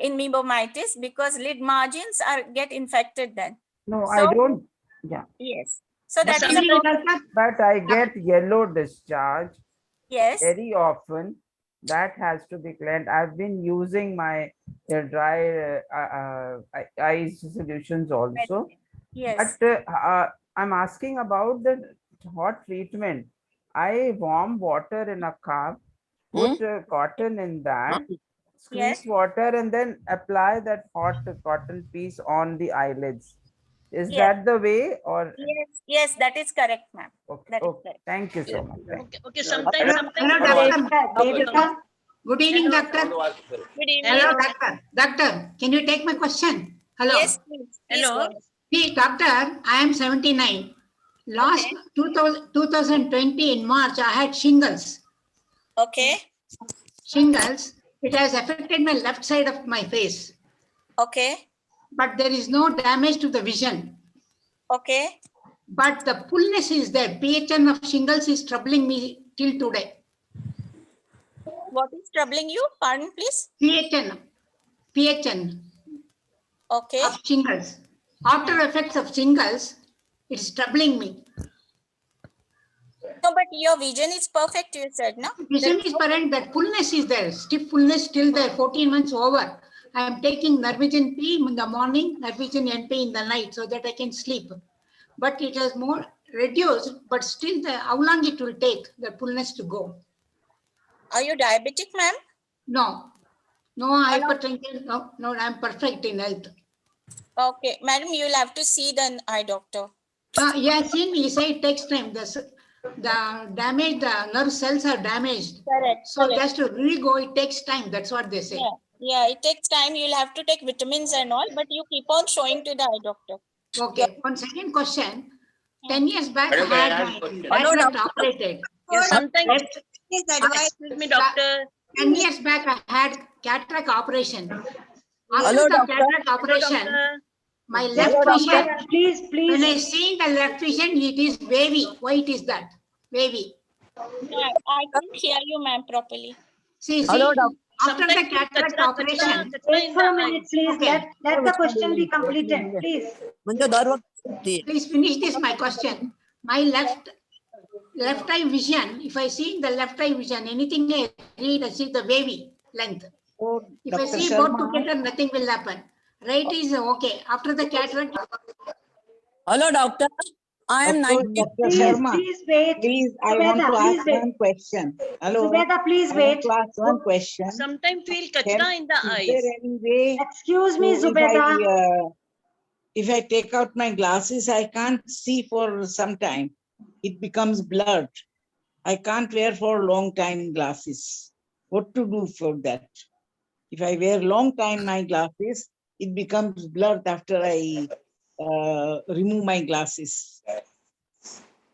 in meibomitis, because lid margins get infected then. No, I don't. Yeah. Yes. So that is but I get yellow discharge. Yes. Very often. That has to be cleansed. I've been using my dry eyes solutions also. Yes. But I'm asking about the hot treatment. I warm water in a cup, put cotton in that, squeeze water, and then apply that hot cotton piece on the eyelids. Is that the way, or? Yes, that is correct, ma'am. Okay, correct. Thank you so much. Okay, sometimes. Hello, doctor. Good evening, doctor. Good evening. Hello, doctor. Doctor, can you take my question? Hello. Yes, please. Hello. See, doctor, I am 79. Last Okay. 2020 in March, I had shingles. Okay. Shingles, it has affected my left side of my face, Okay. but there is no damage to the vision. Okay. But the fullness is there. PHN of shingles is troubling me till today. What is troubling you? Pardon, please. PHN Okay. of shingles. After effects of shingles, it's troubling me. No, but your vision is perfect, you said, no? Vision is parent, that fullness is there. Stiff fullness still there. 14 months over. I am taking Narvigen P in the morning, Narvigen NP in the night so that I can sleep. But it has more reduced, but still how long it will take the fullness to go? Are you diabetic, ma'am? No, no hypertension. No, I'm perfect in health. Okay, madam, you'll have to see the eye doctor. Yeah, seen, he said it takes time. The damage, the nerve cells are damaged. Correct. So correct. just to re-go, it takes time. That's what they say. Yeah, it takes time. You'll have to take vitamins and all, but you keep on showing to the eye doctor. Okay, one second question. 10 years back, I had my cataract operated. Yes, sometimes Left- please advise me, doctor. 10 years back, I had cataract operation. After Hello, the doctor. cataract Hello, operation, doctor. my Just left one vision, second, please, when I please. see the left vision, it is wavy. Why it is that? Wavy. No, I can't hear you, ma'am, properly. See, Hello, doctor. after the Sometimes cataract operation, Wait for a minute, please. Okay. Let the question be completed, please. Please finish this, my question. My left eye vision, if I see the left eye vision, anything I read, I see the wavy length. If I see both together, nothing will happen. Right is okay. After the cataract, Hello, doctor. I am 90. Please wait. Please, I Subeda, want to please ask wait. one question. Hello. Subeda, please I want wait. to ask one question. Sometimes feel Can- kachra in the Is there eyes. any way Excuse me, to, Zubeda. if I take out my glasses, I can't see for some time. It becomes blurred. I can't wear for long time glasses. What to do for that? If I wear long time my glasses, it becomes blurred after I remove my glasses.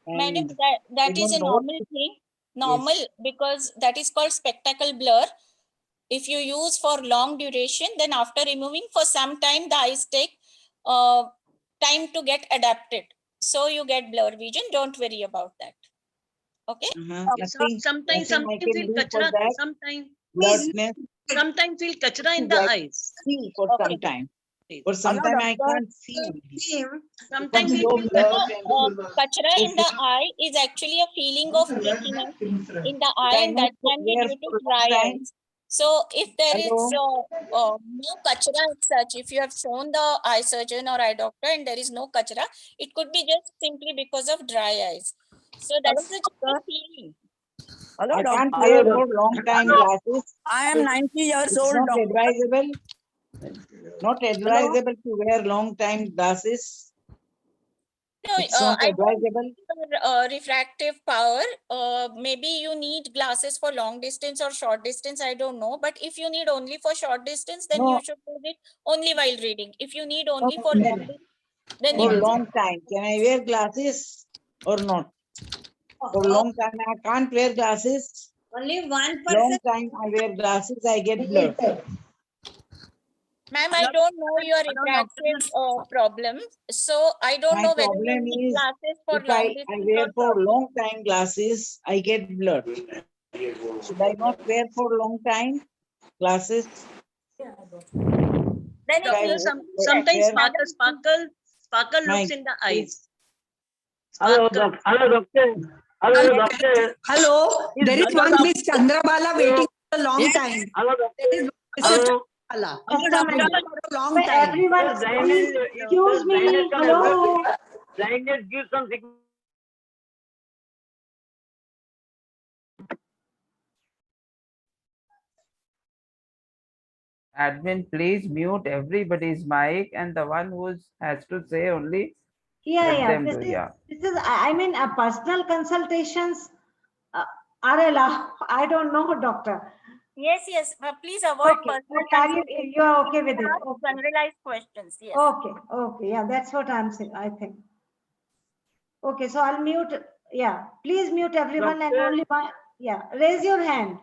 Madam, And that I is a don't know what normal to- thing. Normal, because that is called spectacle blur. If you use for long duration, then after removing for some time, the eyes take time to get adapted. So you get blur vision. Don't worry about that. Okay. Sometimes nothing I can feel do for kachra. that. Blurredness, Sometimes feel kachra in the I eyes. see for Okay. some time. For some time I can't see. Sometimes Becomes we so feel blurred and Kachra in the eye is actually a feeling of weakness in the eye, I and not that can be wear due for to a long dry time. eyes. So if there is Hello. no kachra as such, if you have shown the eye surgeon or eye doctor and there is no kachra, it could be just simply because of dry eyes. So that is just a feeling. Hello, I can't doctor. wear for long time glasses. I am 90 years It's old, not doctor. advisable. Not advisable to wear long time glasses. No, It's not I don't advisable. know refractive power. Maybe you need glasses for long distance or short distance. I don't know. But if you need only for short distance, then you No, should use it only while reading. If you need only no, for long distance, then for use it. long time. Can I wear glasses or not? For long time I can't wear glasses. Only one Long time I wear glasses, I get blurred. Ma'am, I don't know your refractive problem. So I don't My know whether you problem need is glasses for if long I distance wear or for short long time glasses, I get blurred. Should I not wear for long time glasses? Then Should I Sometimes wear sparkle my looks in the eyes. Hello, Sparkle. hello, doctor. Hello, doctor. Hello, there is one Miss Chandrabala waiting for a long Yes. time. Hello, There is doctor. Hello. Chandrabala. Just a minute. For a long Wait, time. everyone, please, excuse me. Hello. Blindness gives some signal. Admin, please mute everybody's mic and the one who has to say only Yeah, let yeah. them This do. is, Yeah. I mean, personal consultations are allowed. I don't know, doctor. Yes, yes. Please avoid Okay, personal but you are okay with it? ask Okay. generalized questions. Yes. Okay, okay. Yeah, that's what I'm saying, I think. Okay, so I'll mute. Yeah, please mute everyone and Doctor. only one. Yeah, raise your hand.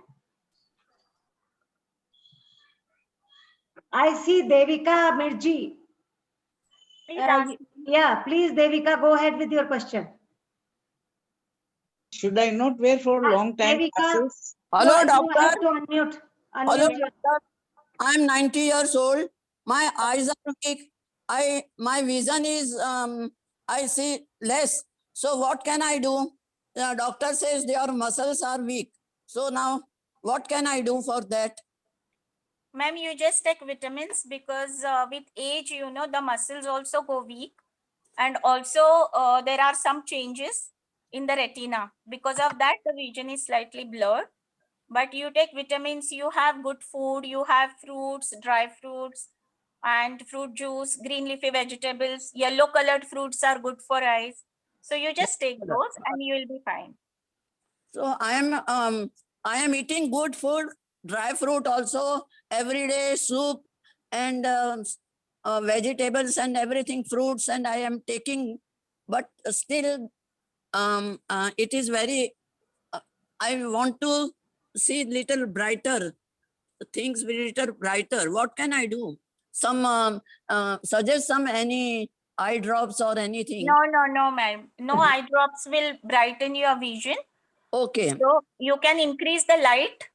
I see Devika Mirji. Please ask. Yeah, please, Devika, go ahead with your question. Should I not wear for long time Devika, glasses? Hello, you doctor. have to unmute. Hello, Unmute your. doctor. I'm 90 years old. My eyes are weak. My vision is I see less. So what can I do? The doctor says your muscles are weak. So now what can I do for that? Ma'am, you just take vitamins because with age, you know, the muscles also go weak. And also there are some changes in the retina. Because of that, the vision is slightly blurred. But you take vitamins, you have good food, you have fruits, dry fruits, and fruit juice, green leafy vegetables, yellow colored fruits are good for eyes. So you just take those and you will be fine. So I am eating good food, dry fruit also, every day soup and vegetables and everything, fruits, and I am taking, but still it is very, I want to see little brighter, things little brighter. What can I do? Some suggest some any eye drops or anything. No, ma'am. No eye drops will brighten your vision. Okay. So you can increase the light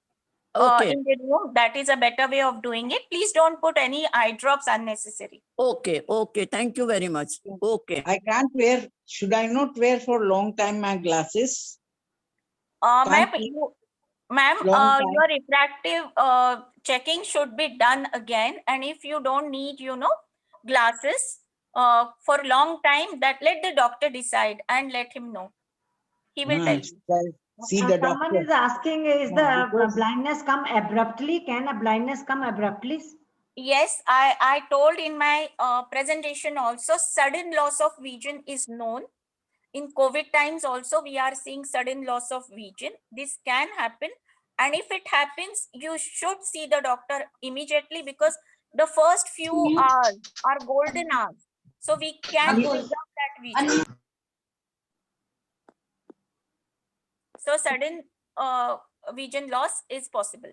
Okay. in the room. That is a better way of doing it. Please don't put any eye drops unnecessary. Okay, okay. Thank you very much. Okay. I can't wear, should I not wear for long time my glasses? Ma'am, Can't ma'am, your refractive checking should be done again. And if you don't need, you know, glasses for long time, that let the doctor decide and let him know. He will tell you. See the Someone doctor. is asking, is Yeah, the because- blindness come abruptly? Can a blindness come abruptly? Yes, I told in my presentation also, sudden loss of vision is known. In COVID times also, we are seeing sudden loss of vision. This can happen. And if it happens, you should see the doctor immediately because the first few hours are golden hours. So we can preserve that vision. So sudden vision loss is possible.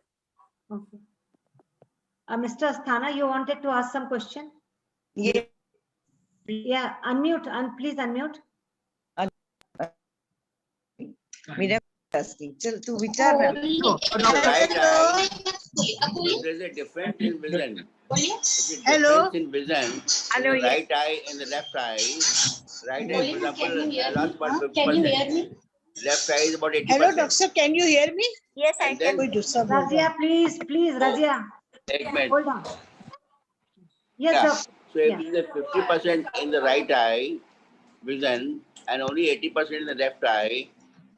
Okay. Mr. Asthana, you wanted to ask some question? Yeah. Yeah, unmute and please unmute. मेरा asking. चल तू विचार ना. Right eye, if there's a difference in vision. Hello. Difference in vision. Hello, In the yes. right eye and the left eye. Right eye, for example, I lost about 50%. Can you hear me? Left eye is about 80%. Hello, doctor. Can you hear me? Yes, I And then Razia, please, Razia. segment. Hold on. Yes, Yeah. doctor. So if Yeah. it is 50% in the right eye vision and only 80% in the left eye,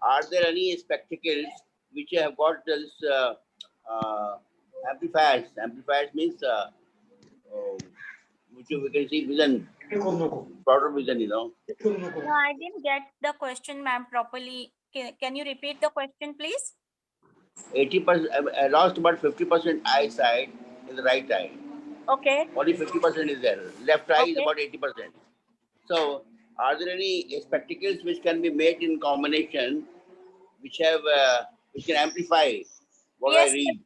are there any spectacles which have got this amplifiers? Amplifiers means which we can see vision, broader vision, you know. No, I didn't get the question, ma'am, properly. Can you repeat the question, please? 80%, I lost about 50% eyesight in the right eye. Okay. Only 50% is there. Left eye is Okay. about 80%. So, are there any spectacles which can be made in combination, which have which can amplify what I Yes, read?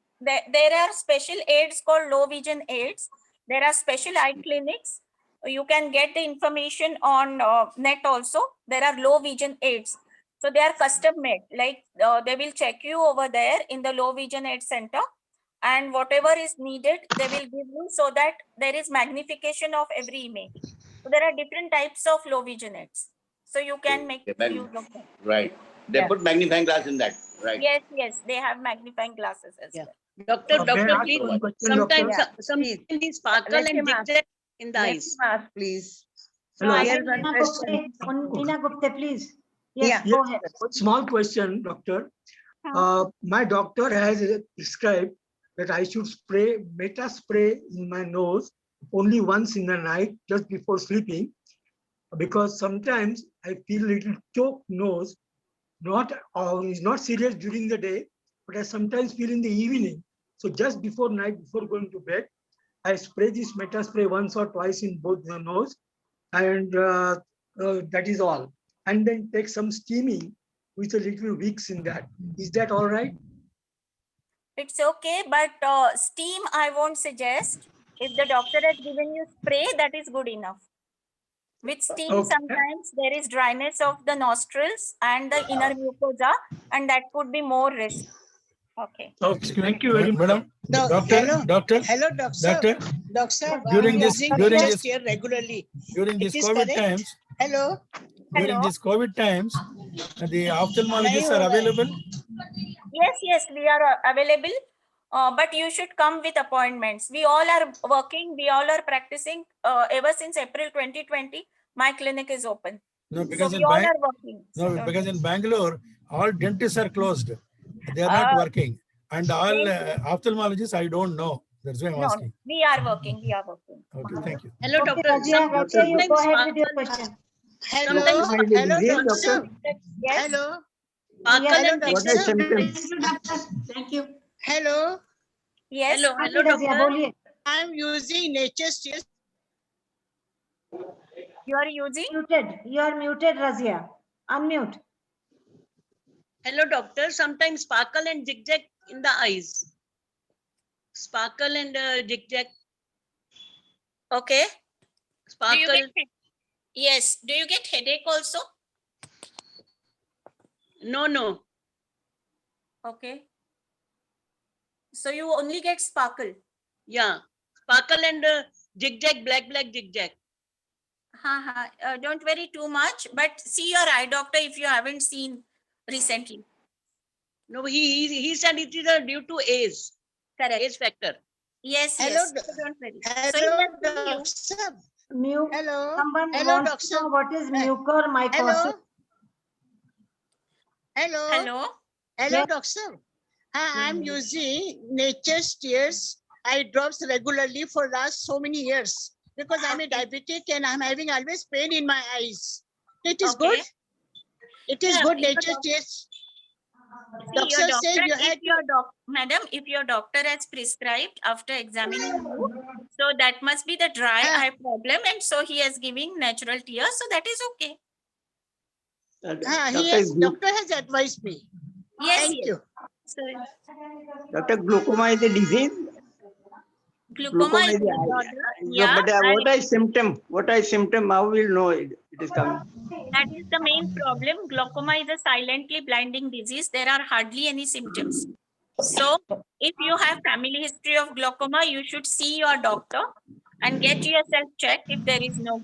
there are special aids called low vision aids. There are special eye clinics. You can get the information on net also. There are low vision aids. So they are custom made. Like they will check you over there in the low vision aid center, and whatever is needed, they will give you so that there is magnification of every image. So there are different types of low vision aids. So you can make use of them. Right. They Yeah. put magnifying glass in that. Right. Yes, they have magnifying glasses as well. Doctor, May I ask please, one question, sometimes doctor? sometimes they sparkle Let and him ask. zigzag in the Let eyes. him ask, please. So I Here's think one Nina question. Gupte, Nina Gupte, please. Yes, Yeah. go ahead. Small question, doctor. My doctor has prescribed that I should spray Meta spray in my nose only once in the night, just before sleeping, because sometimes I feel little choked nose. It's not serious during the day, but I sometimes feel in the evening. So just before night, before going to bed, I spray this Meta spray once or twice in both the nose, and that is all. and then take some steaming with a little Vicks in that. Is that all right? It's okay, but steam I won't suggest. If the doctor has given you spray, that is good enough. With steam, Okay. sometimes there is dryness of the nostrils and the inner mucosa, and that could be more risk. Okay. Okay, thank you very much. Madam, Hello, doctor, Doctor. Doctor, during I'm this- using during chest this- here regularly. during It this is COVID correct? times, Hello. during this COVID times, the ophthalmologists are available. Yes, we are available. But you should come with appointments. We all are working, we all are practicing. Ever since April 2020, my clinic is open. No, So because we in all Bang- are working. no, because in Bangalore, all dentists are closed. They are not working. And all ophthalmologists, I don't know. That's why I'm No, asking. we are working, we are working. Okay, thank you. Hello, Okay, doctor. Razia, Razia, you go ahead with your question. Hello, Sometimes- hello, Yes, doctor. Yes. Hello. Yes. Hello, doctor. Thank you, doctor. Thank you. Hello. Yes. Hello, हाँ जी, रज़िया, बोलिए. I'm using Nature's Tears. You are using? Muted. You are muted, Razia. Unmute. Hello, doctor. Sometimes sparkle and zigzag in the eyes. Sparkle and zigzag. Okay. Do Sparkle. you get, yes. Do you get headache also? No. Okay. So you only get sparkle. Yeah. Sparkle and zigzag, black zigzag. Don't worry too much, but see your eye doctor if you haven't seen recently. No, he said it is due to age. Correct. Age factor. Yes, Hello, yes. doc- So don't worry. Hello, So doctor. Hello. Someone Hello, wants to know doctor. what is mucormycosis. Hello. Hello. Hello, Yes. doctor. I'm using Nature's Tears eye drops regularly for last so many years because I'm a diabetic and I'm having always pain in my eyes. It is good. It is Yeah, good. if your Nature's doc- Tears. See, Doctor your said you doctor, had if your madam, if your doctor has prescribed after examining you, so that must be the dry eye problem, and so he is giving natural tears, so that is okay. Doctor has advised me. Yes, Thank yes. you. So, Doctor, glaucoma is a disease. glaucoma is is a- disorder. No, Yeah, but what is symptom? What is symptom? How will know it is coming? that is the main problem. Glaucoma is a silently blinding disease. There are hardly any symptoms. So, if you have family history of glaucoma, you should see your doctor and get yourself checked if there is no.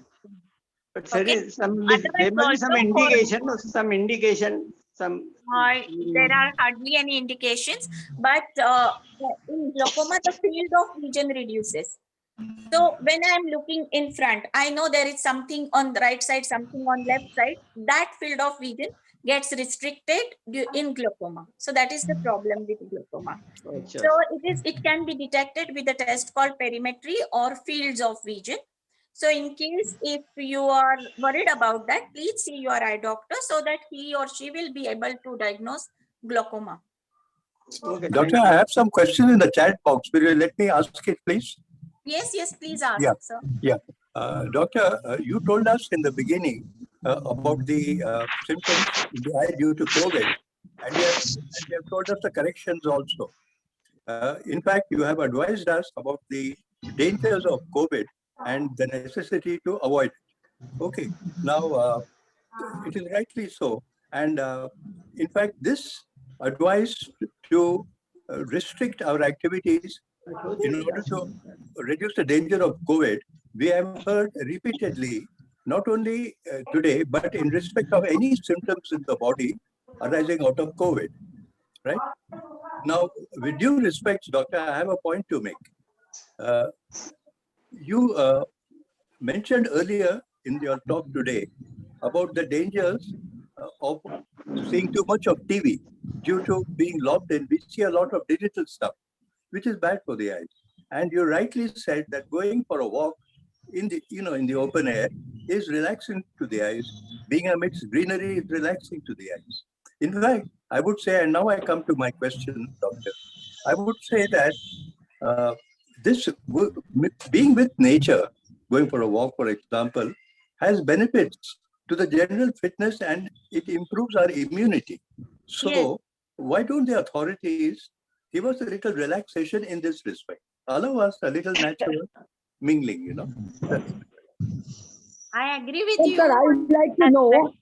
But there Okay. is some. Otherwise There must be some also for- indication. Some indication. Some. There are hardly any indications, but in glaucoma, the field of vision reduces. So when I'm looking in front, I know there is something on the right side, something on left side. That field of vision gets restricted in glaucoma. So that is the problem with glaucoma. Sure. So it can be detected with a test called perimetry or fields of vision. So in case if you are worried about that, please see your eye doctor so that he or she will be able to diagnose glaucoma. Okay, Doctor, I have some questions in the chat box. Will you let me ask it, please? Yes, please ask, Yeah. sir. Yeah. Doctor, you told us in the beginning about the symptoms in the eye due to COVID, and you have told us the corrections also. In fact, you have advised us about the dangers of COVID and the necessity to avoid it. Okay. Now, it is rightly so. And in fact, this advice to restrict our activities in order to reduce the danger of COVID, we have heard repeatedly, not only today, but in respect of any symptoms in the body arising out of COVID, right? Now, with due respect, doctor, I have a point to make. You mentioned earlier in your talk today about the dangers of seeing too much of TV due to being locked in. We see a lot of digital stuff, which is bad for the eyes. And you rightly said that going for a walk in the open air is relaxing to the eyes. Being amidst greenery is relaxing to the eyes. In fact, I would say, and now I come to my question, doctor. I would say that being with nature, going for a walk, for example, has benefits to the general fitness and it improves our immunity. So Yes. why don't the authorities give us a little relaxation in this respect? Allow us a little natural mingling, you know. I agree with Sir, you. I would like to know.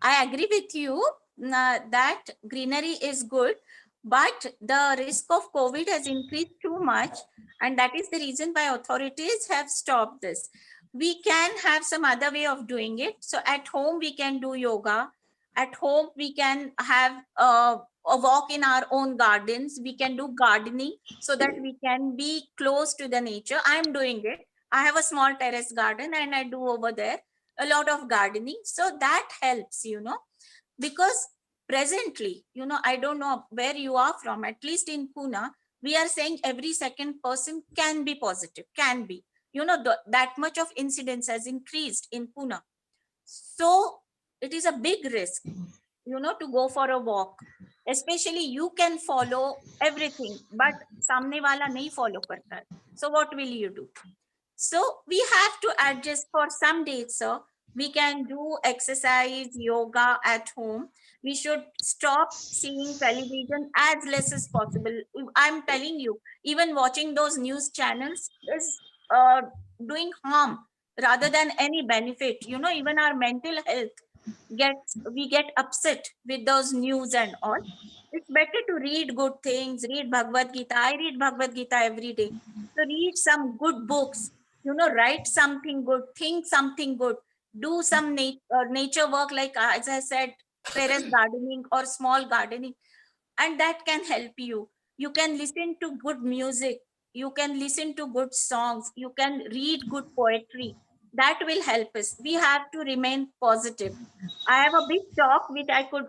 I agree with you that greenery is good, but the risk of COVID has increased too much, and that is the reason why authorities have stopped this. We can have some other way of doing it. So at home we can do yoga. At home we can have a walk in our own gardens. We can do gardening so that we can be close to the nature. I am doing it. I have a small terrace garden and I do over there a lot of gardening. So that helps, because presently, I don't know where you are from, at least in Pune, we are saying every second person can be positive, can be. That much of incidence has increased in Pune. So it is a big risk, to go for a walk. Especially you can follow everything, but samne wala nahi follow karta. So what will you do? So we have to adjust for some days, sir. We can do exercise, yoga at home. We should stop seeing television as less as possible. I'm telling you, even watching those news channels is doing harm rather than any benefit. Even our mental health we get upset with those news and all. It's better to read good things, read Bhagavad Gita. I read Bhagavad Gita every day. So read some good books, write something good, think something good, do some nature work, like as I said, terrace gardening or small gardening, and that can help you. You can listen to good music, you can listen to good songs, you can read good poetry. That will help us. We have to remain positive. I have a big talk which I could,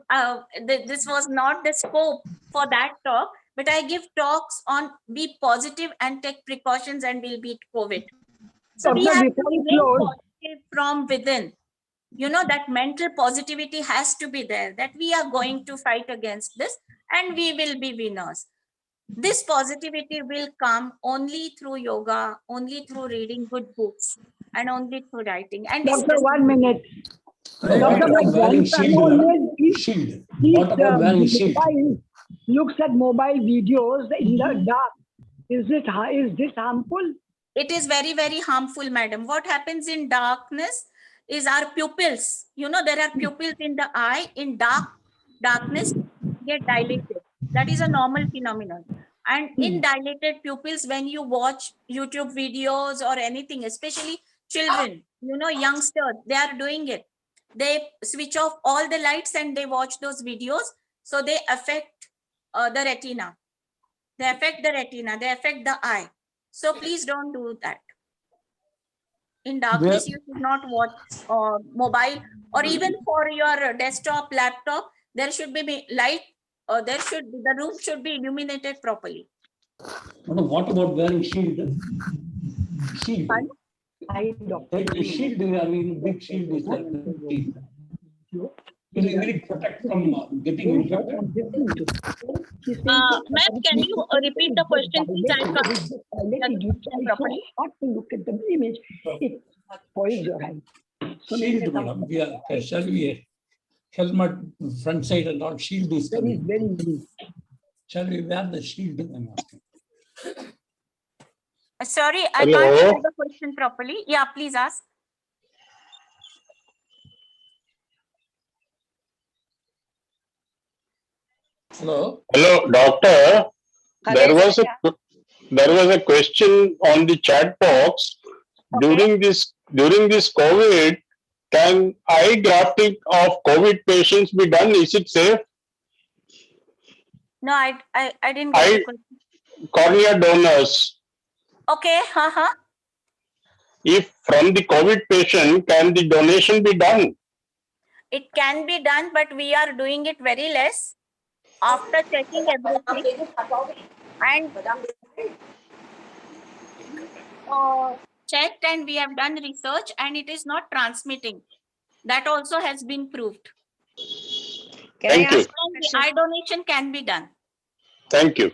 this was not the scope for that talk, but I give talks on be positive and take precautions and we'll beat COVID. So we Doctor, have to before we remain close, positive from within. That mental positivity has to be there, that we are going to fight against this and we will be winners. This positivity will come only through yoga, only through reading good books, and only through writing and Doctor, discussing. 1 minute. What Doctor, my about wearing grandson shield? always Shield. What about wearing shield? looks at mobile videos in the dark. Is this harmful? It is very, very harmful, madam. What happens in darkness is our pupils. There are pupils in the eye. In darkness get dilated. That is a normal phenomenon. And in dilated pupils, when you watch YouTube videos or anything, especially children, youngsters, they are doing it. They switch off all the lights and they watch those videos. So they affect the retina. They affect the retina. They affect the eye. So please don't do that. In darkness, you should not watch mobile, or even for your desktop, laptop, there should be light. The room should be illuminated properly. What about wearing shield? Shield. Take a shield, I mean, big shield is like shield. Will it protect from getting infected? Ma'am, can you repeat the question, please? Properly. To look at the image, it spoils your eye. Shield, madam. Shall we helmet front side and all shield is coming. Very. Shall we wear the shield? I'm asking. Sorry, I Hello? can't hear the question properly. Yeah, please ask. Hello. Hello, doctor. There was a question on the chat box. During this COVID, can eye grafting of COVID patients be done? Is it safe? No, I didn't get the question. Cornea donors. Okay. If from the COVID patient, can the donation be done? It can be done, but we are doing it very less after checking everything and checked, and we have done research and it is not transmitting. That also has been proved. Thank you. Eye donation can be done. Thank you.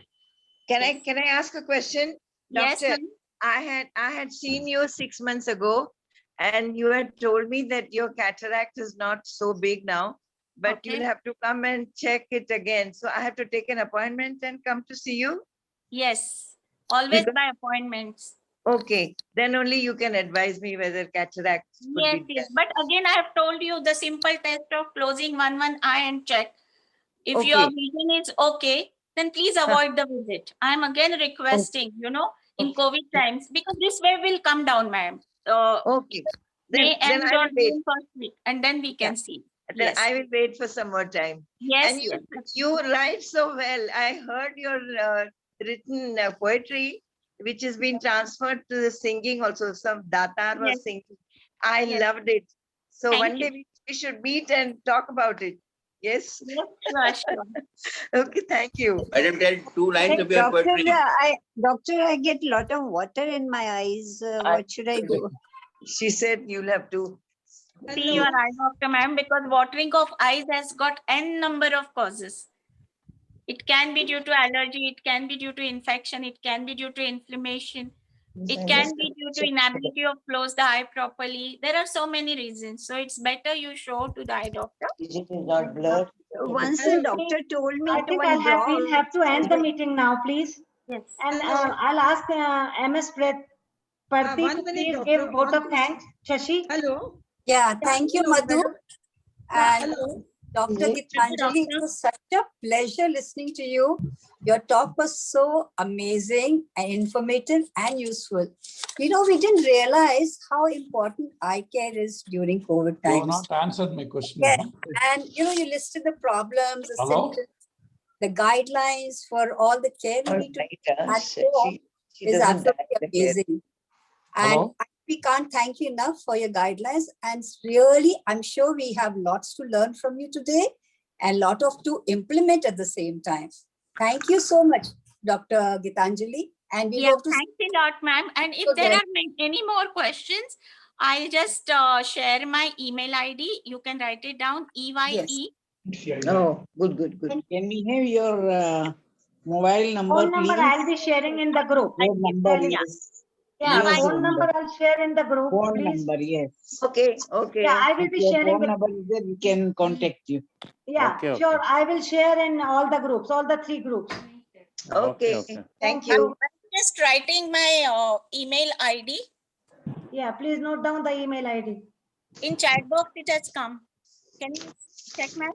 Can I ask a question? Yes, Doctor, I had seen you 6 months ago And you had told me that your cataract is not so big now, but Okay. you'll have to come and check it again. So I have to take an appointment and come to see you? Yes, always Because- by appointments. Okay, then only you can advise me whether cataracts could Yes, be yes. there. But again, I have told you the simple test of closing one eye and check. If your Okay. vision is okay, then please avoid the visit. I'm again requesting, in COVID times, because this wave will come down, ma'am. Okay. May Then end I will on wait. June first week, and then we can see. Then Yes. I will wait for some more time. Yes, And you, yes. you write so well. I heard your written poetry, which has been transferred to the singing also. Some Datar was Yes. singing. I Yes. loved it. So Thank one you. day we should meet and talk about it. Yes? Yes, sure, sure. Okay, thank you. Madam, tell 2 lines of your Doctor, poetry. I get a lot of water in my eyes. What should I do? She said you'll have to. See your eye doctor, ma'am, because watering of eyes has got n number of causes. It can be due to allergy, it can be due to infection, it can be due to inflammation, it can be due to inability of close the eye properly. There are so many reasons. So it's better you show to the eye doctor. Is it not blurred? Once the doctor told me I to think we'll have to end the meeting now, please. Yes. And I'll ask MS Parthi one to minute, please doctor, give vote one of thanks. Shashi? Hello. Yeah, thank you, Madhu. And Hello. Dr. Gitanjali, it was such a pleasure listening to you. Your talk was so amazing and informative and useful. We didn't realize how important eye care is during COVID You have times. not answered my question. Yeah. no? And you listed the problems, the Hello? symptoms, the guidelines for all the care we need to at home She is doesn't absolutely like the care. amazing. And Hello? we can't thank you enough for your guidelines. And really, I'm sure we have lots to learn from you today and lot of to implement at the same time. Thank you so much, Dr. Gitanjali. And we Yeah, hope to thanks a lot, ma'am. And if there are any more questions, I'll just share my email ID. You can write it down, EYE. Oh, good. Can we have your mobile number, Phone number please? I'll be sharing in the group. Phone number, Yeah. yes. Yeah, Yes, phone number I'll share in the group, Phone please. number, yes. Okay, okay. Yeah, I will be If your sharing phone with, number is there, we can contact you. yeah, Okay, sure. okay. I will share in all the groups, all the 3 groups. Okay. okay. Thank you. I'm just writing my email ID. Yeah, please note down the email ID. In chat box, it has come. Can you check, ma'am?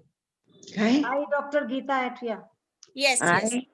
I, Dr. Geeta at, yeah. Yes, yes. I